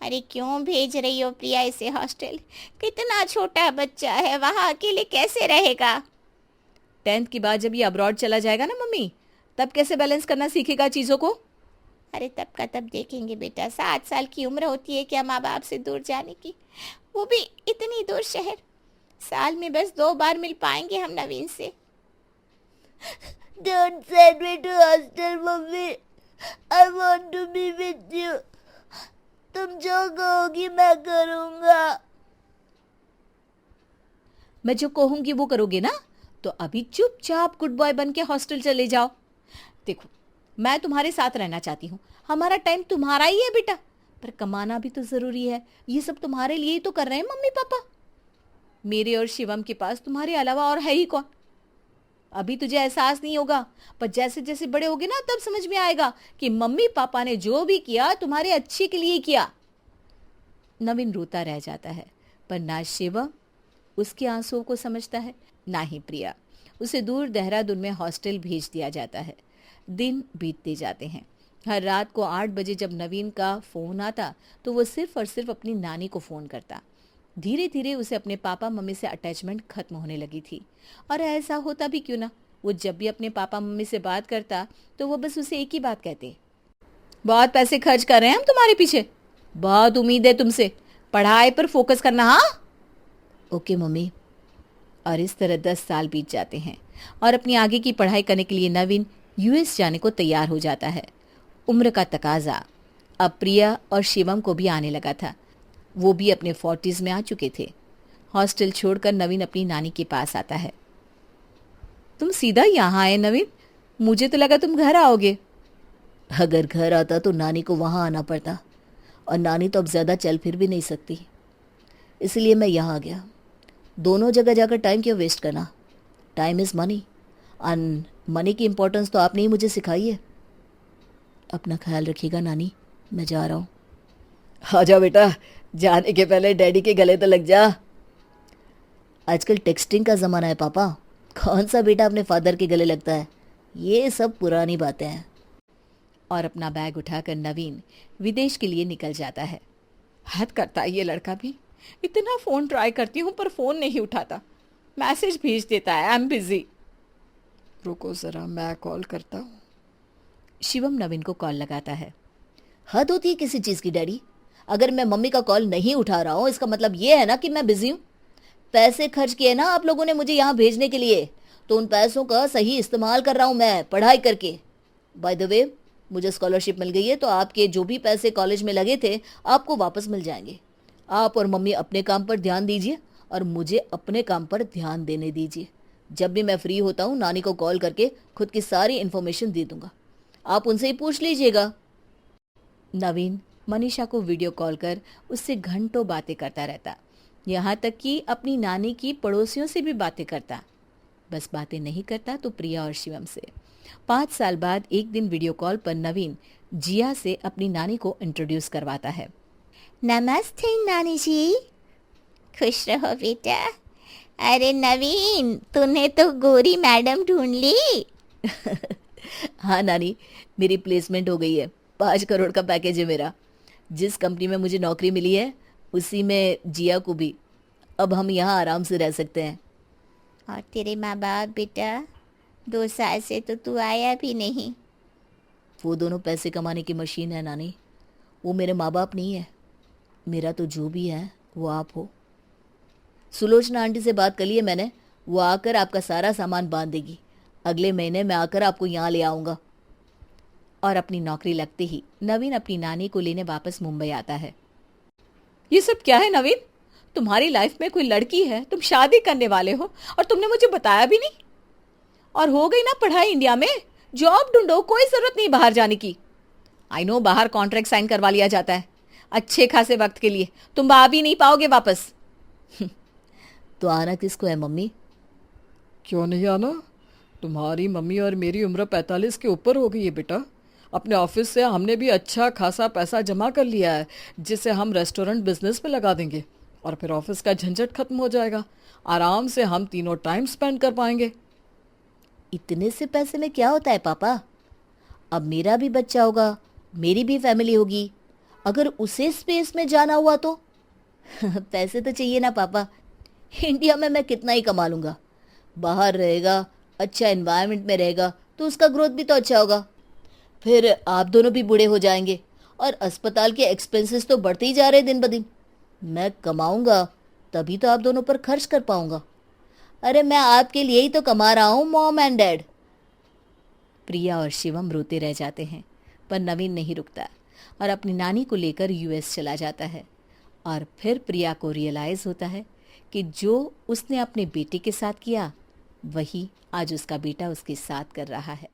अरे क्यों भेज रही हो प्रिया इसे हॉस्टल? कितना छोटा बच्चा है, वहाँ अकेले कैसे रहेगा? 10th के बाद जब ये अब्रॉड चला जाएगा ना मम्मी, तब कैसे बैलेंस करना सीखेगा चीज़ों को। अरे तब का तब देखेंगे बेटा। 7 साल की उम्र होती है क्या माँ बाप से दूर जाने की, वो भी इतनी दूर शहर। साल में बस 2 बार मिल पाएंगे हम नवीन से। Don't send me to hostel, mummy. I want to be with you। तुम जो कहोगी मैं करूँगा। मैं जो कहूंगी वो करोगे ना, तो अभी चुपचाप गुड बॉय बन के हॉस्टल चले जाओ। देखो, मैं तुम्हारे साथ रहना चाहती हूँ, हमारा टाइम तुम्हारा ही है बेटा, पर कमाना भी तो जरूरी है। ये सब तुम्हारे लिए ही तो कर रहे हैं मम्मी पापा। मेरे और शिवम के पास तुम्हारे अलावा और है ही कौन? अभी तुझे एहसास नहीं होगा, पर जैसे जैसे बड़े होगे ना तब समझ में आएगा कि मम्मी पापा ने जो भी किया तुम्हारे अच्छे के लिए किया। नवीन रोता रह जाता है, पर ना शिवम उसके आंसुओं को समझता है, ना ही प्रिया। उसे दूर देहरादून में हॉस्टल भेज दिया जाता है। दिन बीतते जाते हैं। हर रात को 8 बजे जब नवीन का फ़ोन आता तो वो सिर्फ और सिर्फ अपनी नानी को फ़ोन करता। धीरे धीरे उसे अपने पापा मम्मी से अटैचमेंट खत्म होने लगी थी। और ऐसा होता भी क्यों ना, वो जब भी अपने पापा मम्मी से बात करता तो वो बस उसे एक ही बात कहते, बहुत पैसे खर्च कर रहे हैं हम तुम्हारे पीछे, बहुत उम्मीद है तुमसे, पढ़ाई पर फोकस करना। हाँ ओके मम्मी। और इस तरह 10 साल बीत जाते हैं और अपनी आगे की पढ़ाई करने के लिए नवीन यूएस जाने को तैयार हो जाता है। उम्र का तकाजा अब प्रिया और शिवम को भी आने लगा था। वो भी अपने 40s में आ चुके थे। हॉस्टल छोड़कर नवीन अपनी नानी के पास आता है। तुम सीधा यहाँ आए नवीन, मुझे तो लगा तुम घर आओगे। अगर घर आता तो नानी को वहाँ आना पड़ता, और नानी तो अब ज़्यादा चल फिर भी नहीं सकती, इसलिए मैं यहाँ आ गया। दोनों जगह जाकर टाइम क्यों वेस्ट करना? Time is money, and money की इम्पोर्टेंस तो आपने ही मुझे सिखाई है। अपना ख्याल रखिएगा नानी, मैं जा रहा हूँ। आ जा बेटा, जाने के पहले डैडी के गले तो लग जा। आजकल टेक्सटिंग का ज़माना है पापा, कौन सा बेटा अपने फादर के गले लगता है? ये सब पुरानी बातें हैं। और अपना बैग उठाकर नवीन विदेश के लिए निकल जाता है। हद करता है ये लड़का भी, इतना फ़ोन ट्राई करती हूँ पर फ़ोन नहीं उठाता, मैसेज भेज देता है आई एम बिजी। रुको ज़रा, मैं कॉल करता हूँ। शिवम नवीन को कॉल लगाता है। हद होती है किसी चीज़ की डैडी। अगर मैं मम्मी का कॉल नहीं उठा रहा हूँ इसका मतलब ये है ना कि मैं बिजी हूँ। पैसे खर्च किए ना आप लोगों ने मुझे यहाँ भेजने के लिए, तो उन पैसों का सही इस्तेमाल कर रहा हूँ मैं पढ़ाई करके। बाय द वे, मुझे स्कॉलरशिप मिल गई है, तो आपके जो भी पैसे कॉलेज में लगे थे आपको वापस मिल जाएंगे। आप और मम्मी अपने काम पर ध्यान दीजिए और मुझे अपने काम पर ध्यान देने दीजिए। जब भी मैं फ्री होता हूँ नानी को कॉल करके खुद की सारी इन्फॉर्मेशन दे दूंगा, आप उनसे ही पूछ लीजिएगा। नवीन मनीषा को वीडियो कॉल कर उससे घंटों बातें करता रहता, यहाँ तक कि अपनी नानी की पड़ोसियों से भी बातें करता। बस बातें नहीं करता तो प्रिया और शिवम से। 5 साल बाद एक दिन वीडियो कॉल पर नवीन जिया से अपनी नानी को इंट्रोड्यूस करवाता है। नमस्ते नानी जी, खुश रहो बेटा। अरे नवीन, तूने तो गोरी मैडम ढूंढ ली। हाँ नानी, मेरी प्लेसमेंट हो गई है। 5 करोड़ का पैकेज है मेरा। जिस कंपनी में मुझे नौकरी मिली है उसी में जिया को भी। अब हम यहाँ आराम से रह सकते हैं। और तेरे माँ बाप बेटा, 2 साल से तो तू आया भी नहीं। वो दोनों पैसे कमाने की मशीन है नानी, वो मेरे माँ बाप नहीं है। मेरा तो जो भी है वो आप हो। सुलोचना आंटी से बात कर ली है मैंने, वो आकर आपका सारा सामान बांध देगी। अगले महीने मैं आकर आपको यहाँ ले आऊँगा। और अपनी नौकरी लगते ही नवीन अपनी नानी को लेने वापस मुंबई आता है। ये सब क्या है नवीन? तुम्हारी लाइफ में कोई लड़की है, तुम शादी करने वाले हो और तुमने मुझे बताया भी नहीं। और हो गई ना पढ़ाई इंडिया में, जॉब ढूंढो, कोई जरूरत नहीं बाहर जाने की। आई नो बाहर कॉन्ट्रैक्ट साइन करवा लिया जाता है अच्छे खासे वक्त के लिए, तुम आ भी नहीं पाओगे वापस। तो आना किसको है मम्मी? क्यों नहीं आना? तुम्हारी मम्मी और मेरी उम्र 45 के ऊपर हो गई है बेटा। अपने ऑफिस से हमने भी अच्छा खासा पैसा जमा कर लिया है, जिसे हम रेस्टोरेंट बिजनेस में लगा देंगे और फिर ऑफिस का झंझट खत्म हो जाएगा। आराम से हम तीनों टाइम स्पेंड कर पाएंगे। इतने से पैसे में क्या होता है पापा? अब मेरा भी बच्चा होगा, मेरी भी फैमिली होगी। अगर उसे स्पेस में जाना हुआ तो पैसे तो चाहिए ना पापा। इंडिया में मैं कितना ही कमा लूँगा, बाहर रहेगा, अच्छा एनवायरनमेंट में रहेगा तो उसका ग्रोथ भी तो अच्छा होगा। फिर आप दोनों भी बूढ़े हो जाएंगे और अस्पताल के एक्सपेंसेस तो बढ़ते ही जा रहे हैं दिन ब दिन। मैं कमाऊंगा तभी तो आप दोनों पर खर्च कर पाऊंगा। अरे मैं आपके लिए ही तो कमा रहा हूँ मॉम एंड डैड। प्रिया और शिवम रोते रह जाते हैं, पर नवीन नहीं रुकता और अपनी नानी को लेकर यूएस चला जाता है। और फिर प्रिया को रियलाइज़ होता है कि जो उसने अपने बेटे के साथ किया वही आज उसका बेटा उसके साथ कर रहा है।